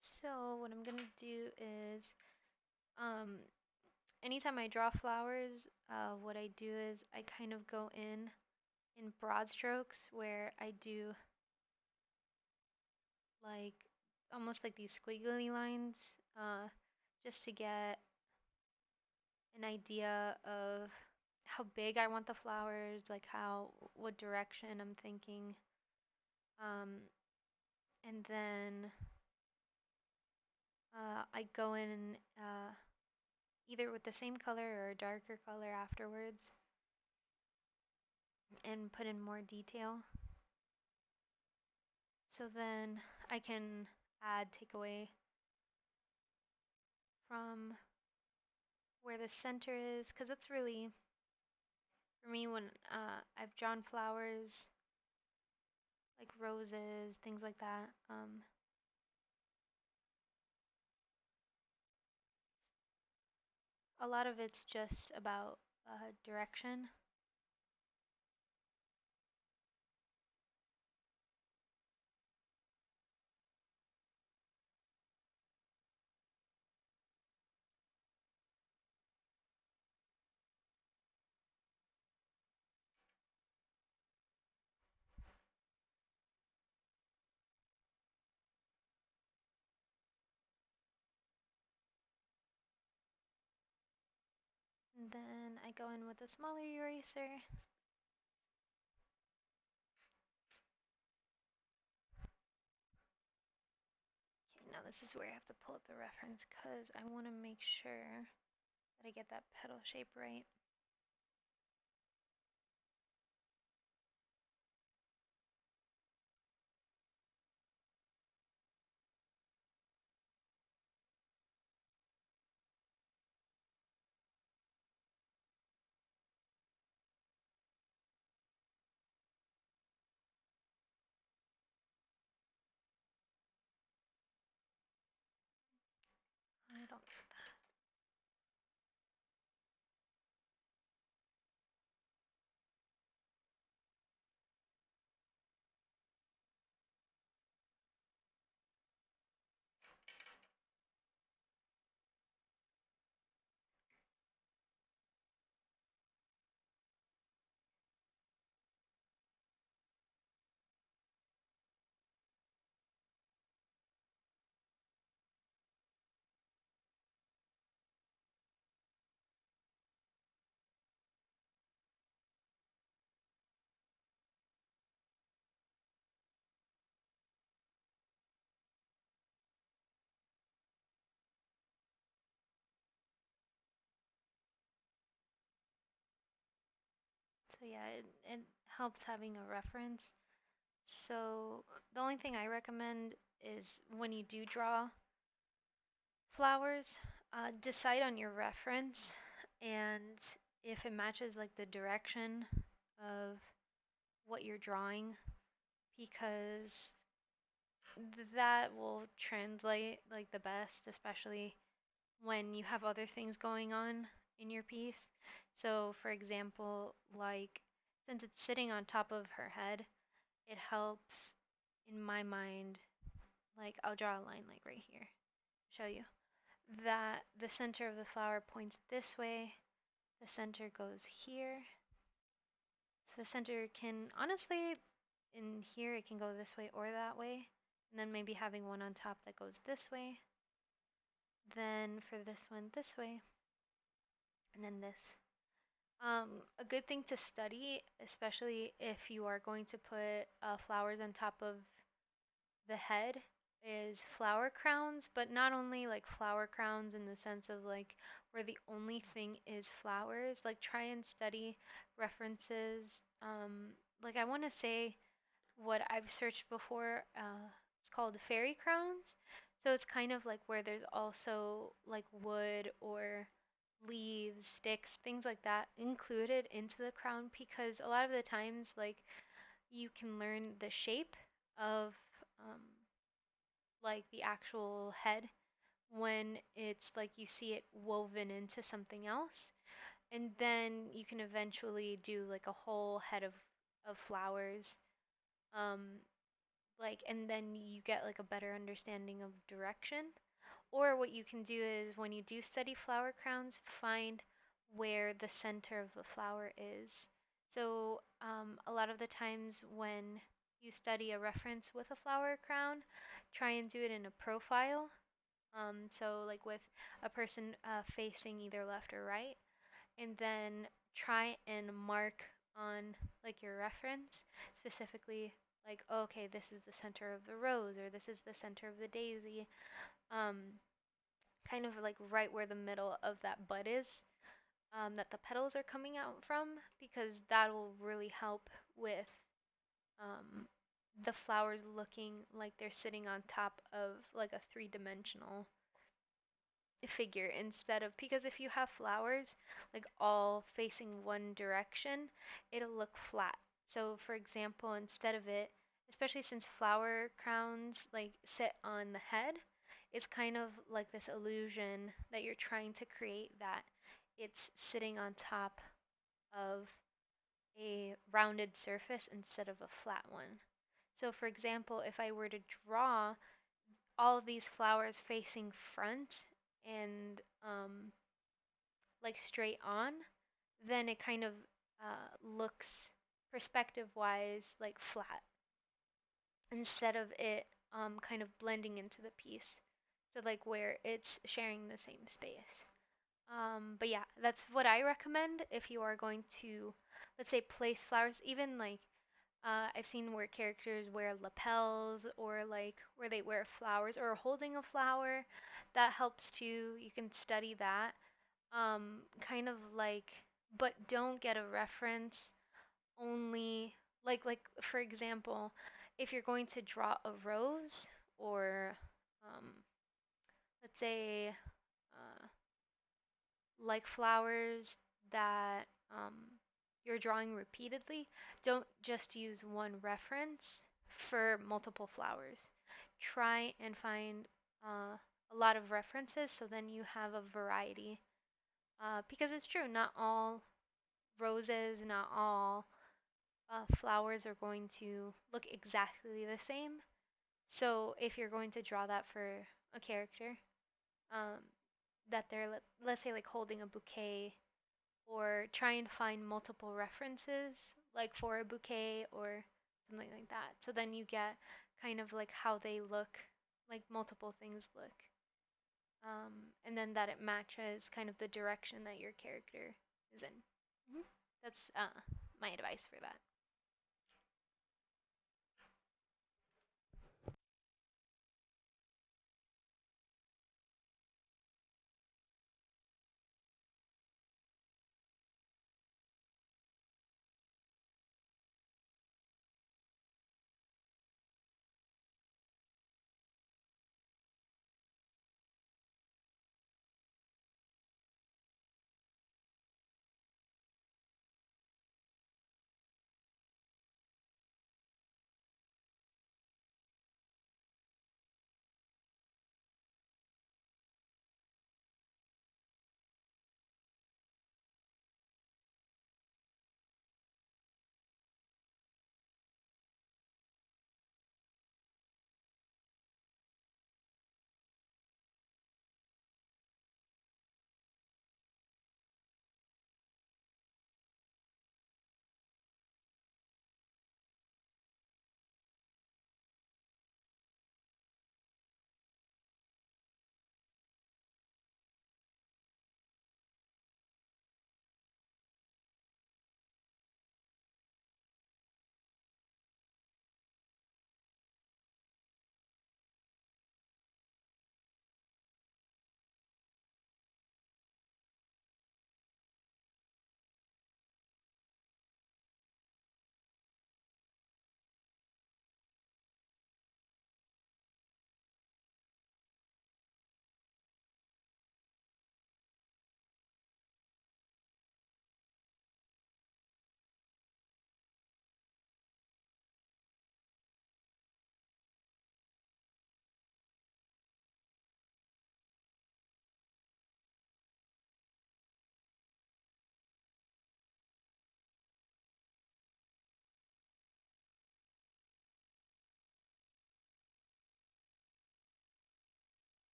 A: So what I'm gonna do is, um, anytime I draw flowers, what I do is I kind of go in broad strokes where I do like almost like these squiggly lines, just to get an idea of how big I want the flowers, like what direction I'm thinking. Um, and then I go in either with the same color or a darker color afterwards and put in more detail. So then I can add, take away from where the center is, because that's really, for me, when I've drawn flowers, like roses, things like that, a lot of it's just about direction. And then I go in with a smaller eraser. Okay, now this is where I have to pull up the reference because I want to make sure that I get that petal shape right. I don't. So yeah, it helps having a reference. So the only thing I recommend is when you do draw flowers, decide on your reference and if it matches like the direction of what you're drawing, because that will translate like the best, especially when you have other things going on in your piece. So, for example, like since it's sitting on top of her head, it helps in my mind. Like, I'll draw a line like right here, show you that the center of the flower points this way, the center goes here. So the center can honestly, in here, it can go this way or that way. And then maybe having one on top that goes this way. Then for this one, this way. And then this. A good thing to study, especially if you are going to put flowers on top of the head, is flower crowns, but not only like flower crowns in the sense of like where the only thing is flowers. Like try and study references. Like I want to say what I've searched before. It's called fairy crowns. So it's kind of like where there's also like wood or leaves, sticks, things like that included into the crown because a lot of the times like you can learn the shape of um, like the actual head when it's like you see it woven into something else, and then you can eventually do like a whole head of flowers, um like, and then you get like a better understanding of direction. Or what you can do is when you do study flower crowns, find where the center of the flower is. So a lot of the times when you study a reference with a flower crown, try and do it in a profile. So like with a person facing either left or right, and then try and mark on like your reference specifically, like, oh, okay, this is the center of the rose or this is the center of the daisy, um, kind of like right where the middle of that bud is, that the petals are coming out from, because that will really help with um, the flowers looking like they're sitting on top of like a three-dimensional figure instead of, because if you have flowers like all facing one direction, it'll look flat. So for example, instead of it, especially since flower crowns like sit on the head, it's kind of like this illusion that you're trying to create that it's sitting on top of a rounded surface instead of a flat one. So for example, if I were to draw all of these flowers facing front and like straight on, then it kind of looks perspective wise like flat instead of it kind of blending into the piece. So like where it's sharing the same space. But yeah, that's what I recommend if you are going to, let's say, place flowers. Even like I've seen where characters wear lapels or like where they wear flowers or holding a flower. That helps too. You can study that. Kind of like, but don't get a reference only like for example, if you're going to draw a rose or um, let's say uh, like flowers that you're drawing repeatedly, don't just use one reference for multiple flowers. Try and find a lot of references so then you have a variety. Because it's true, not all roses, not all flowers are going to look exactly the same. So if you're going to draw that for a character, um, that they're let's say like holding a bouquet, or try and find multiple references like for a bouquet or something like that. So then you get kind of like how they look, like multiple things look, and then that it matches kind of the direction that your character is in. Mhm. That's my advice for that.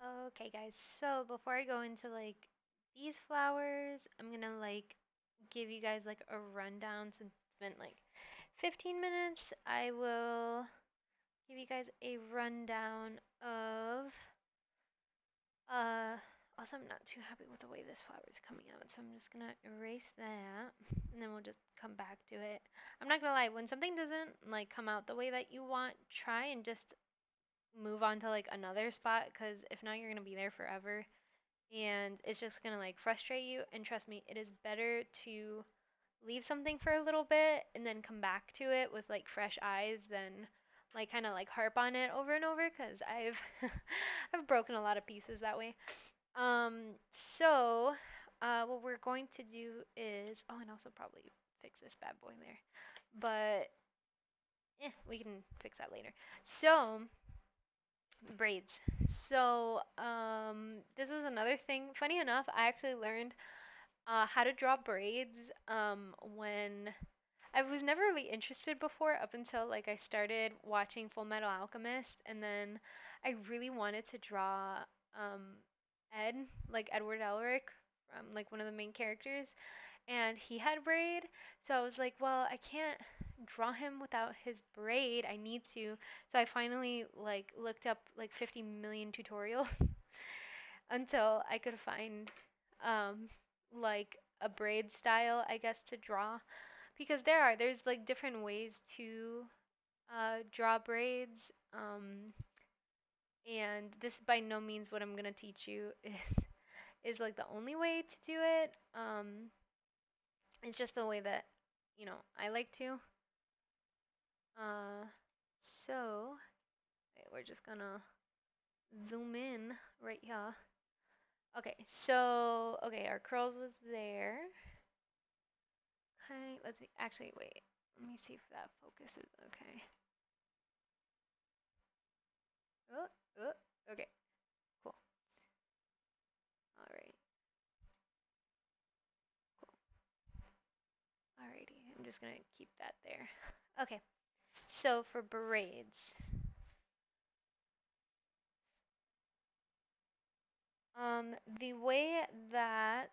A: Okay, guys. So before I go into like these flowers, I'm gonna like give you guys like a rundown since it's been like 15 minutes. I will give you guys a rundown of uh also I'm not too happy with the way this flower is coming out, so I'm just gonna erase that and then we'll just come back to it. I'm not gonna lie, when something doesn't like come out the way that you want, try and just move on to like another spot because if not you're gonna be there forever and it's just gonna like frustrate you. And trust me, it is better to leave something for a little bit and then come back to it with like fresh eyes than like kind of like harp on it over and over because I've I've broken a lot of pieces that way. So what we're going to do is and also probably fix this bad boy there, but we can fix that later. So braids. So this was another thing. Funny enough, I actually learned how to draw braids when I was never really interested before up until like I started watching Full Metal Alchemist, and then I really wanted to draw um, Ed, like Edward Elric, like one of the main characters, and he had braid. So I was like, well, I can't draw him without his braid. I need to. So I finally like looked up like 50 million tutorials until I could find um, like a braid style, I guess, to draw. Because there's like different ways to draw braids. And this by no means what I'm gonna teach you is like the only way to do it. It's just the way that I like to. Uh, so wait, we're just gonna zoom in right here. Okay, so okay, our curls was there. Okay, let's see. Actually, wait. Let me see if that focuses. Okay. Oh, oh. Okay. Cool. All right. Cool. Alrighty. I'm just gonna keep that there. Okay. So for braids, the way that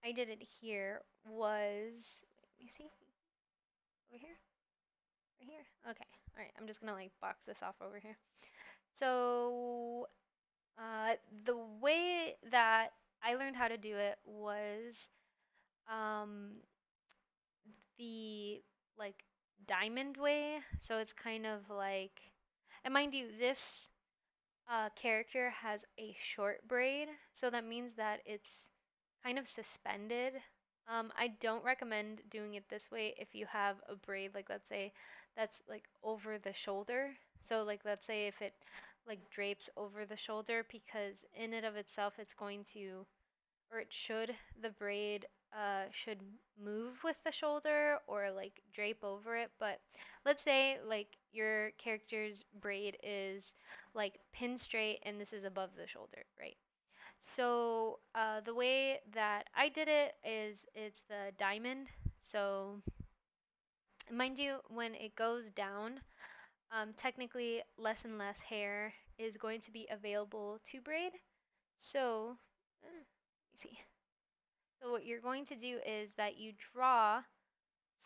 A: I did it here was. Let me see. Over here. Right here. Okay. All right. I'm just gonna like box this off over here. So, the way that I learned how to do it was um, the like diamond way. So it's kind of like, and mind you, this character has a short braid, so that means that it's kind of suspended. I don't recommend doing it this way if you have a braid, like let's say that's like over the shoulder. So like let's say if it like drapes over the shoulder, because in and of itself it's going to, or it should, the braid should move with the shoulder or like drape over it. But let's say like your character's braid is like pin straight and this is above the shoulder, right? So the way that I did it is it's the diamond. So mind you, when it goes down, technically less and less hair is going to be available to braid. So let me see. So what you're going to do is that you draw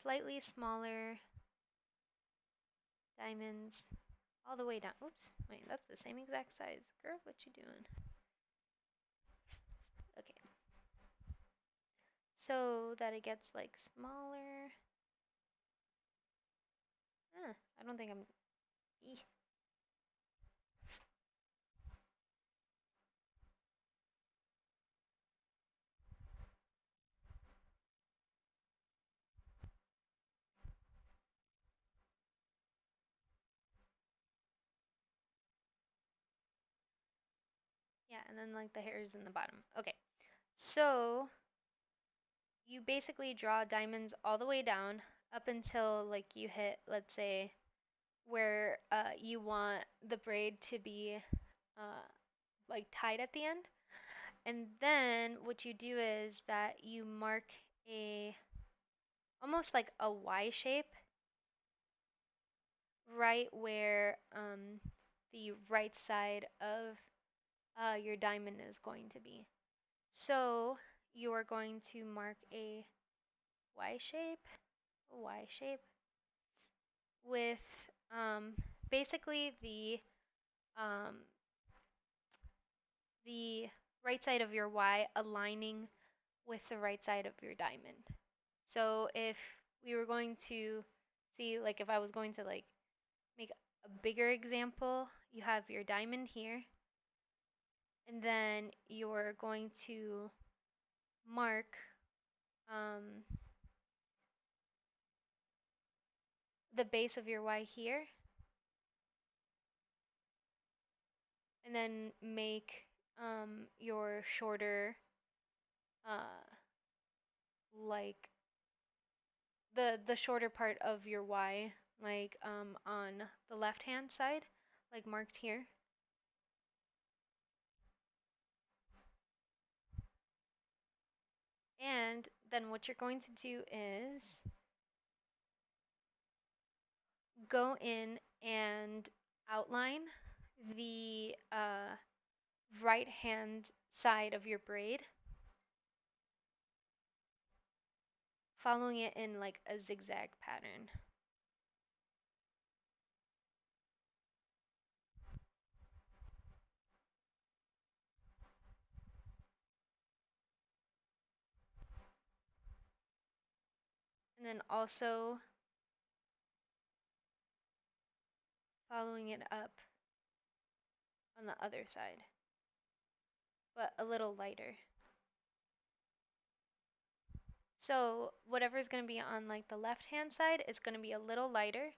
A: slightly smaller diamonds all the way down. Oops, wait, that's the same exact size. Girl, what you doing? Okay. So that it gets like smaller. I don't think I'm. Eeh. Yeah, and then like the hairs in the bottom. Okay. So you basically draw diamonds all the way down up until like you hit, let's say, where you want the braid to be uh, like tied at the end. And then what you do is that you mark a almost like a Y shape right where the right side of your diamond is going to be. So you are going to mark a Y shape, with basically um, the right side of your Y aligning with the right side of your diamond. So if we were going to see, like if I was going to like make a bigger example, you have your diamond here, and then you're going to mark um, the base of your Y here, and then make your shorter, like the shorter part of your Y, like on the left hand side, like marked here. And then what you're going to do is go in and outline the right hand side of your braid, following it in like a zigzag pattern. And then also following it up on the other side, but a little lighter. So whatever is going to be on like the left hand side is going to be a little lighter.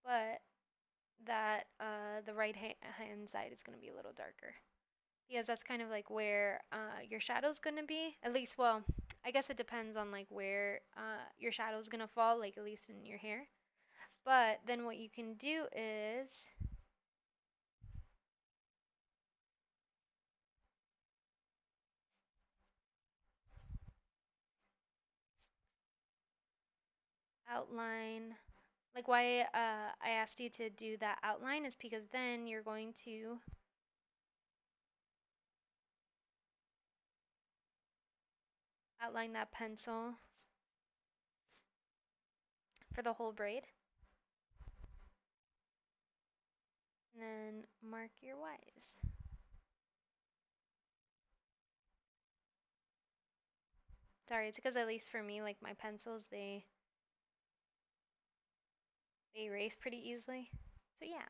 A: But that the right hand side is going to be a little darker, because that's kind of like where your shadow's going to be. At least, well, I guess it depends on like where your shadow's going to fall, like at least in your hair. But then what you can do is outline. Like why I asked you to do that outline is because then you're going to outline that pencil for the whole braid. And then mark your Y's. Sorry, it's because at least for me, like my pencils, they erase pretty easily. So yeah,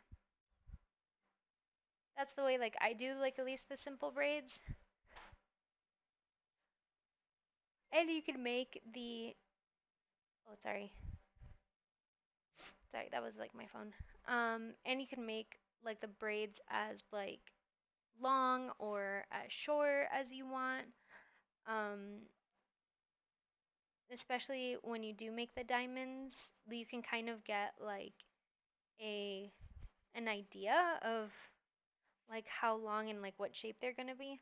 A: that's the way like I do like at least the simple braids. And you can make the, oh sorry, that was like my phone. And you can make like the braids as like long or as short as you want. Especially when you do make the diamonds, you can kind of get like a an idea of like how long and like what shape they're gonna be.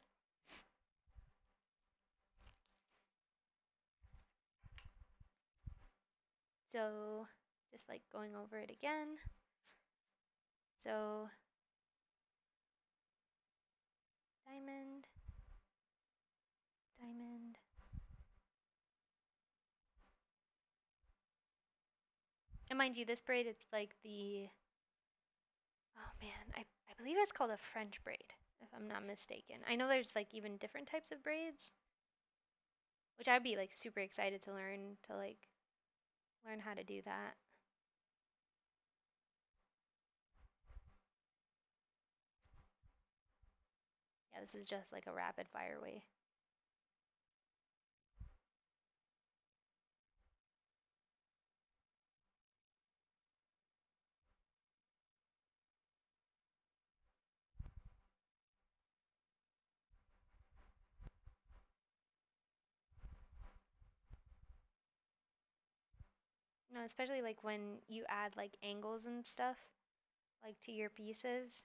A: So just like going over it again. So diamond, diamond. And mind you, this braid, it's like the, oh man, I believe it's called a French braid, if I'm not mistaken. I know there's like even different types of braids, which I'd be like super excited to learn how to do that. Yeah, this is just like a rapid fire way. No, especially like when you add like angles and stuff like to your pieces.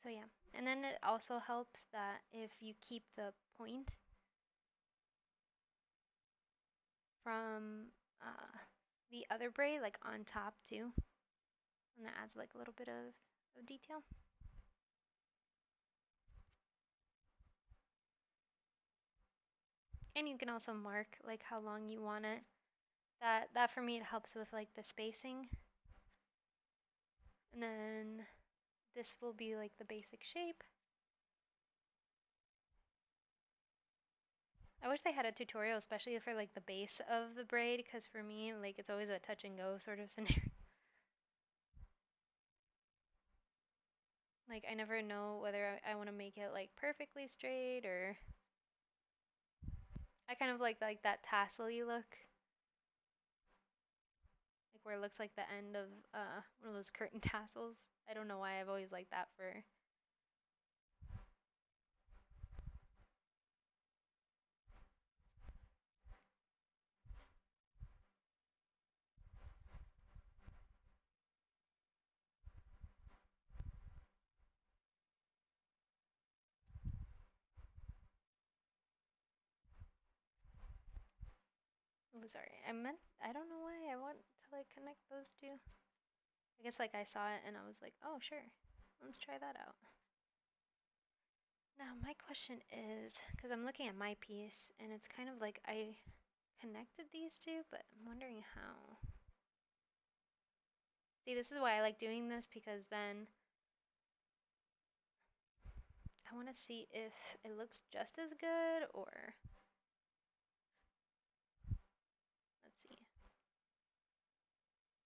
A: So yeah, and then it also helps that if you keep the point from the other braid like on top too, and that adds like a little bit of detail. And you can also mark like how long you want it. That for me it helps with like the spacing. And then this will be like the basic shape. I wish they had a tutorial, especially for like the base of the braid, because for me, like it's always a touch and go sort of scenario. Like I never know whether I want to make it like perfectly straight or I kind of like that tassel-y look. Like where it looks like the end of one of those curtain tassels. I don't know why I've always liked that for. Oh, sorry. I don't know why I want to like connect those two. I guess like I saw it and I was like, oh sure, let's try that out. Now my question is, because I'm looking at my piece and it's kind of like I connected these two, but I'm wondering how. See, this is why I like doing this, because then I want to see if it looks just as good or let's see.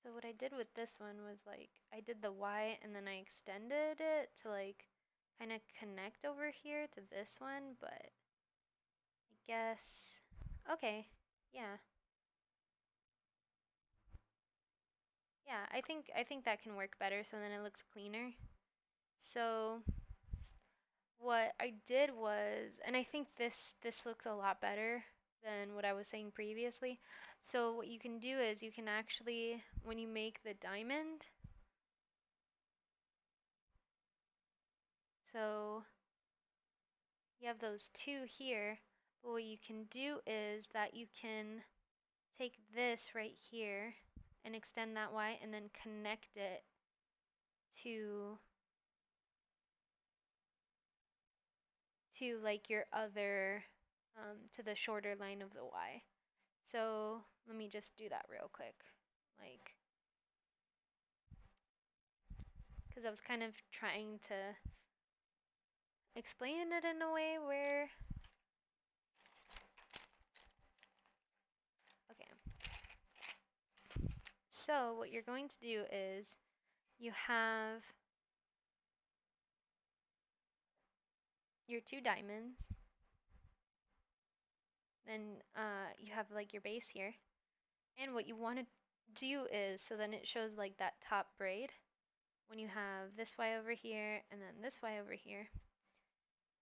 A: So what I did with this one was like I did the Y and then I extended it to like kind of connect over here to this one, but I guess okay. Yeah. Yeah, I think that can work better so then it looks cleaner. So what I did was, and I think this looks a lot better than what I was saying previously. So what you can do is you can actually, when you make the diamond, so you have those two here, but what you can do is that you can take this right here and extend that Y and then connect it to like your other to the shorter line of the Y. So let me just do that real quick, like, because I was kind of trying to explain it in a way where, okay. So what you're going to do is you have your two diamonds, then you have like your base here, and what you want to do is, so then it shows like that top braid, when you have this Y over here and then this Y over here,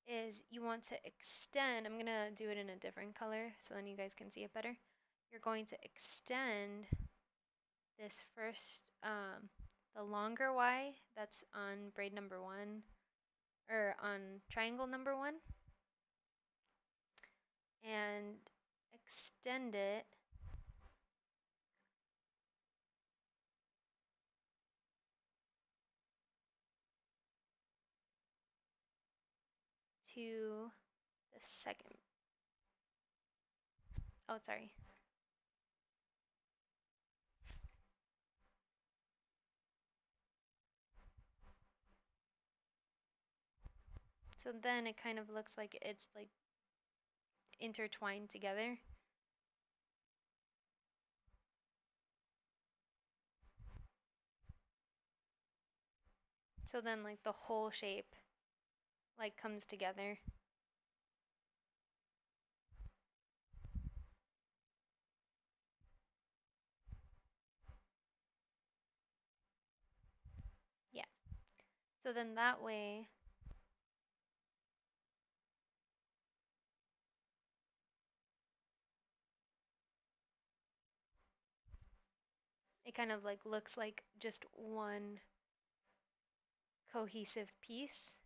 A: is you want to extend, I'm gonna do it in a different color so then you guys can see it better. You're going to extend this first, the longer Y that's on braid number 1, or on triangle number 1, and extend it to the second, oh sorry, so then it kind of looks like it's like intertwined together. So then like the whole shape like comes together. Yeah. So then that way it kind of like looks like just one cohesive piece.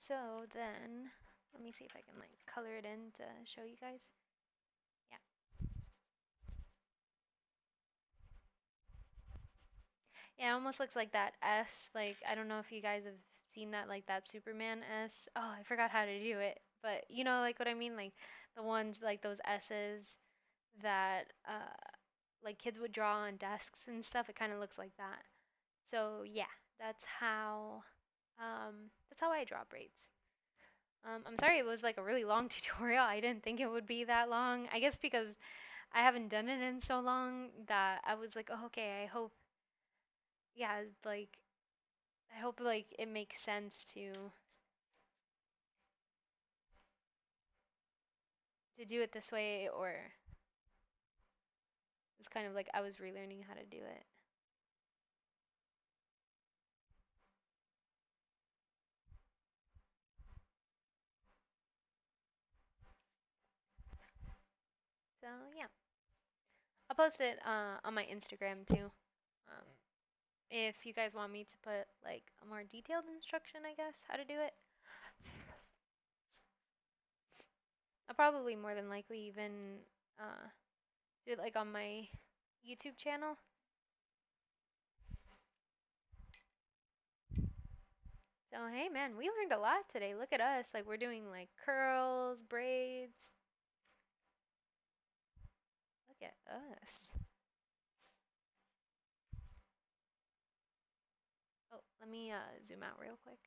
A: So then, let me see if I can like color it in to show you guys. Yeah. Yeah, it almost looks like that S. Like, I don't know if you guys have seen that, like that Superman S. Oh, I forgot how to do it. But you know, like what I mean? Like the ones, like those S's that like kids would draw on desks and stuff. It kind of looks like that. So yeah, that's how I draw braids. I'm sorry it was like a really long tutorial. I didn't think it would be that long. I guess because I haven't done it in so long that I was like, oh, okay, yeah, like, I hope like it makes sense to do it this way, or it's kind of like I was relearning how to do it. So yeah, I'll post it on my Instagram too. Um, if you guys want me to put like a more detailed instruction, I guess, how to do it, I'll probably more than likely even do it like on my YouTube channel. So hey man, we learned a lot today. Look at us, like we're doing like curls, braids. Look at us. Oh, let me zoom out real quick,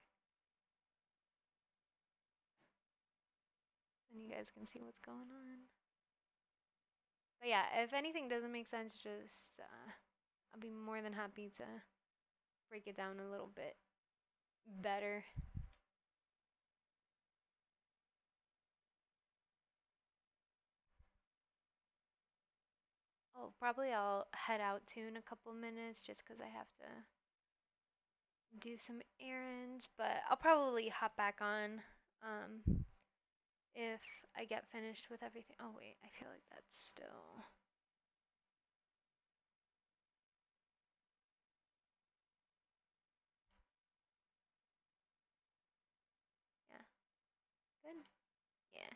A: and you guys can see what's going on. But yeah, if anything doesn't make sense, just I'll be more than happy to break it down a little bit better. Oh, probably I'll head out too in a couple minutes just because I have to do some errands, but I'll probably hop back on if I get finished with everything. Oh, wait, I feel like that's still. Yeah, good. Yeah.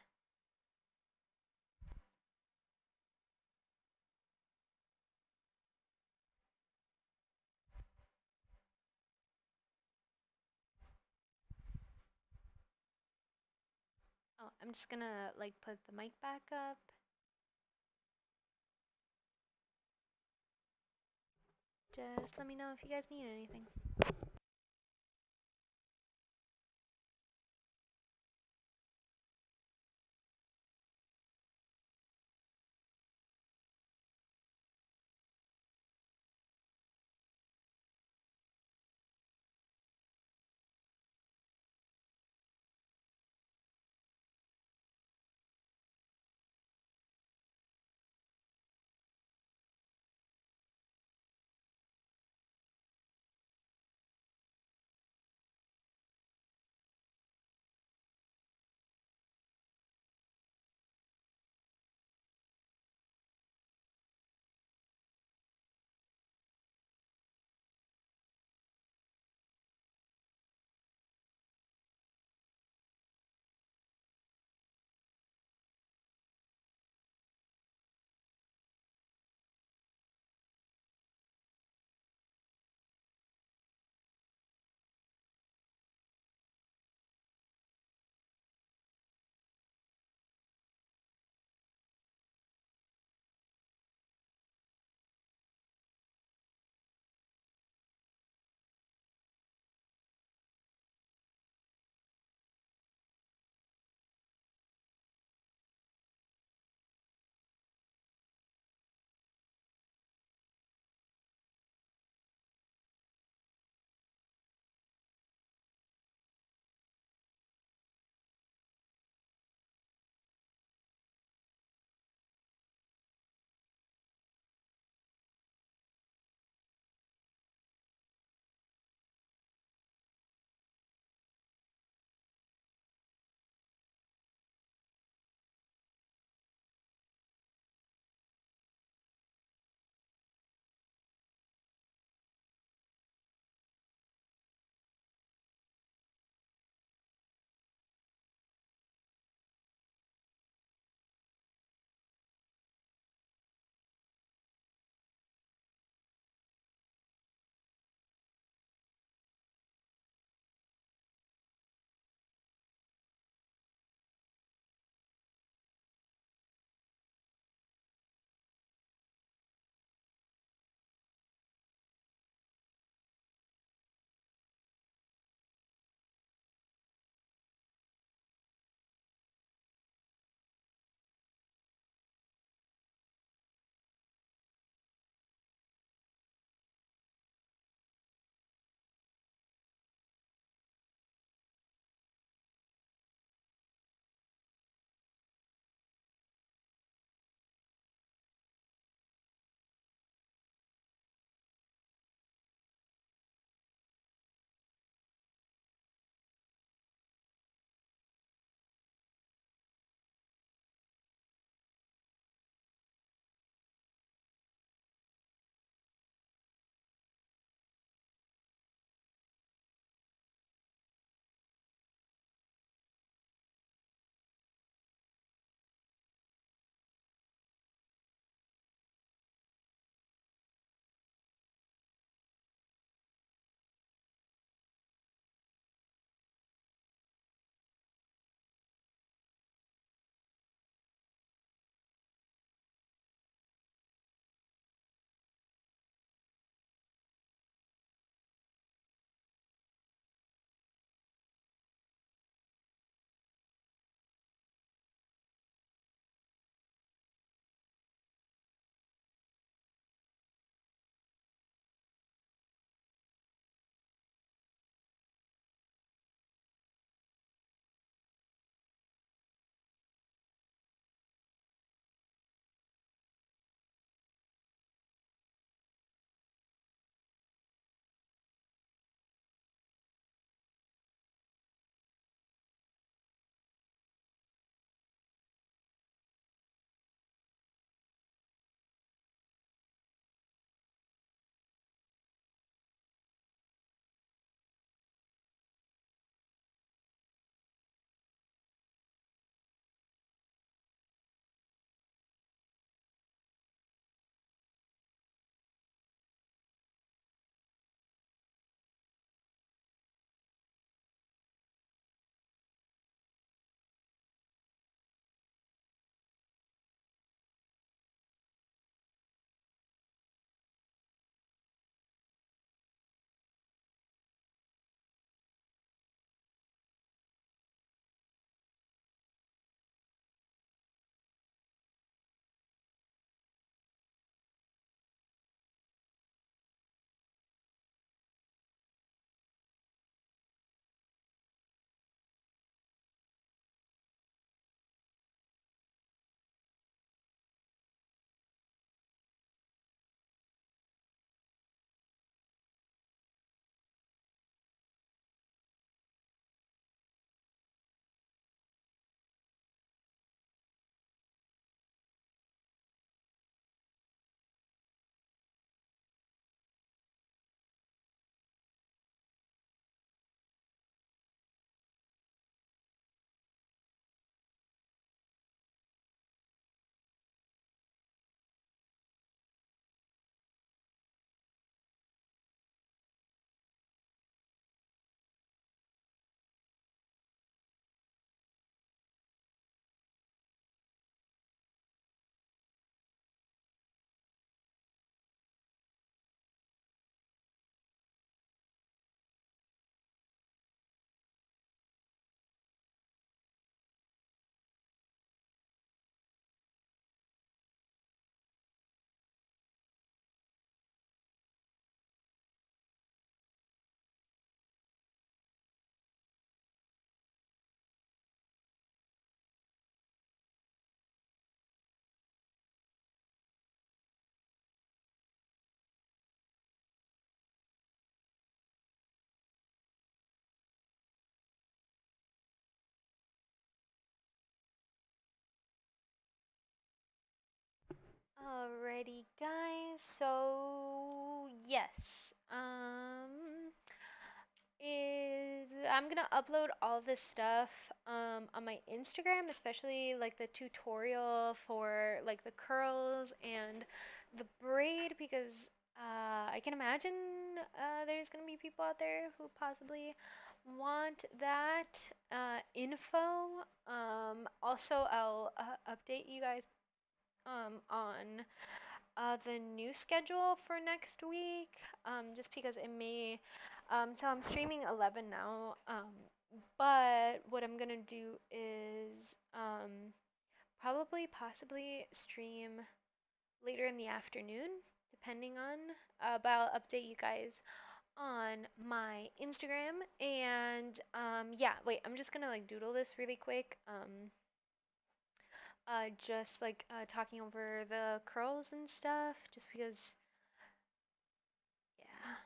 A: Oh, I'm just gonna like put the mic back up. Just let me know if you guys need anything. Alrighty, guys. So yes, is I'm gonna upload all this stuff on my Instagram, especially like the tutorial for like the curls and the braid, because I can imagine there's gonna be people out there who possibly want that info. Also, I'll update you guys on the new schedule for next week, just because it may. So I'm streaming 11 now, but what I'm gonna do is probably possibly stream later in the afternoon, depending on. But I'll update you guys on my Instagram. And yeah, wait, I'm just gonna like doodle this really quick. Just like talking over the curls and stuff, just because, yeah,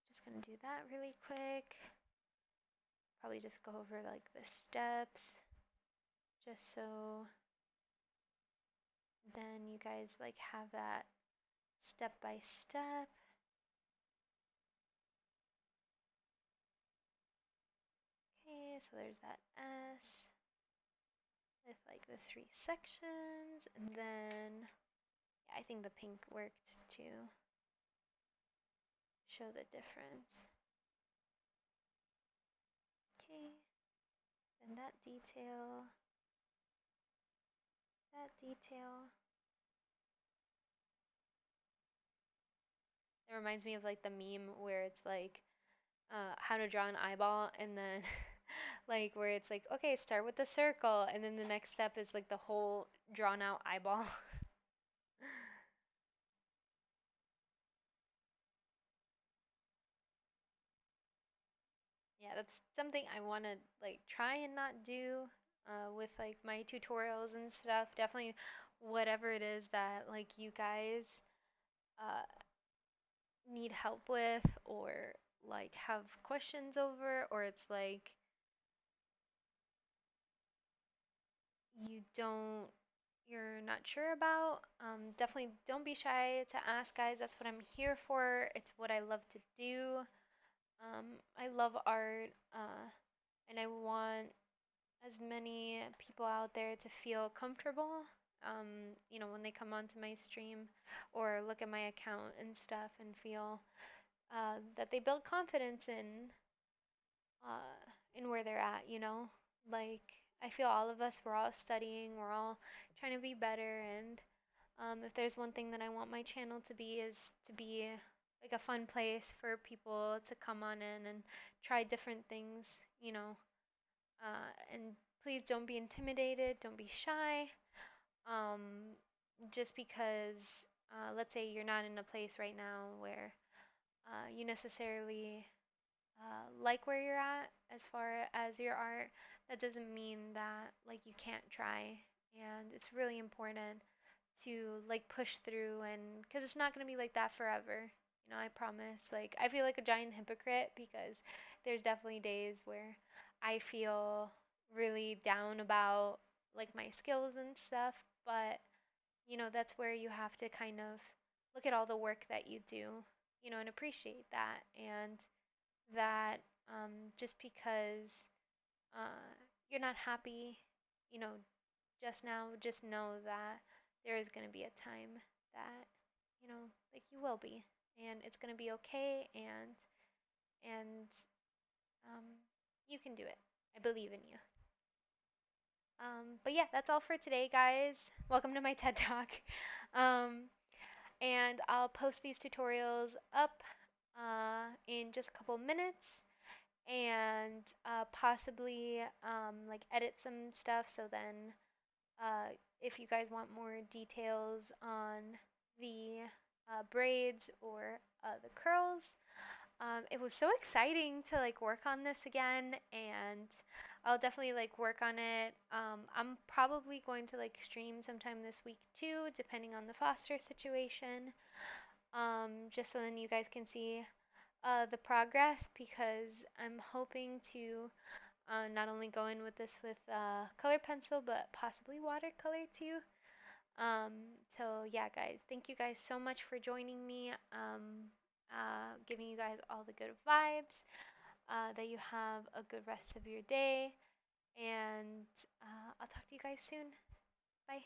A: just gonna do that really quick. Probably just go over like the steps, just so then you guys like have that step by step. Okay, so there's that S with like the 3 sections, and then yeah, I think the pink worked to show the difference. Okay, then that detail, that detail. It reminds me of like the meme where it's like how to draw an eyeball, and then like where it's like, okay, start with the circle, and then the next step is like the whole drawn out eyeball. Yeah, that's something I want to like try and not do with like my tutorials and stuff. Definitely whatever it is that like you guys uh, need help with, or like have questions over, or it's like you don't you're not sure about, definitely don't be shy to ask, guys. That's what I'm here for. It's what I love to do. I love art, and I want as many people out there to feel comfortable, when they come onto my stream or look at my account and stuff, and feel that they build confidence in where they're at, Like, I feel all of us, we're all studying, we're all trying to be better, and if there's one thing that I want my channel to be, is to be like a fun place for people to come on in and try different things. And please don't be intimidated, don't be shy. Um, just because, let's say you're not in a place right now where you necessarily like where you're at as far as your art, that doesn't mean that like you can't try. And it's really important to like push through, and because it's not going to be like that forever. I promise. Like, I feel like a giant hypocrite because there's definitely days where I feel really down about like my skills and stuff, but that's where you have to kind of look at all the work that you do, and appreciate that. And that, just because you're not happy, you know, just now, just know that there is going to be a time that, like, you will be, and it's going to be okay, and um, you can do it. I believe in you. But yeah, that's all for today, guys. Welcome to my TED Talk. Um, and I'll post these tutorials up in just a couple minutes, and possibly like edit some stuff, so then if you guys want more details on the braids or the curls, it was so exciting to like work on this again, and I'll definitely like work on it. I'm probably going to like stream sometime this week too, depending on the foster situation, just so then you guys can see the progress, because I'm hoping to not only go in with this with color pencil, but possibly watercolor too. So yeah, guys, thank you guys so much for joining me. Giving you guys all the good vibes. That you have a good rest of your day, and I'll talk to you guys soon. Bye.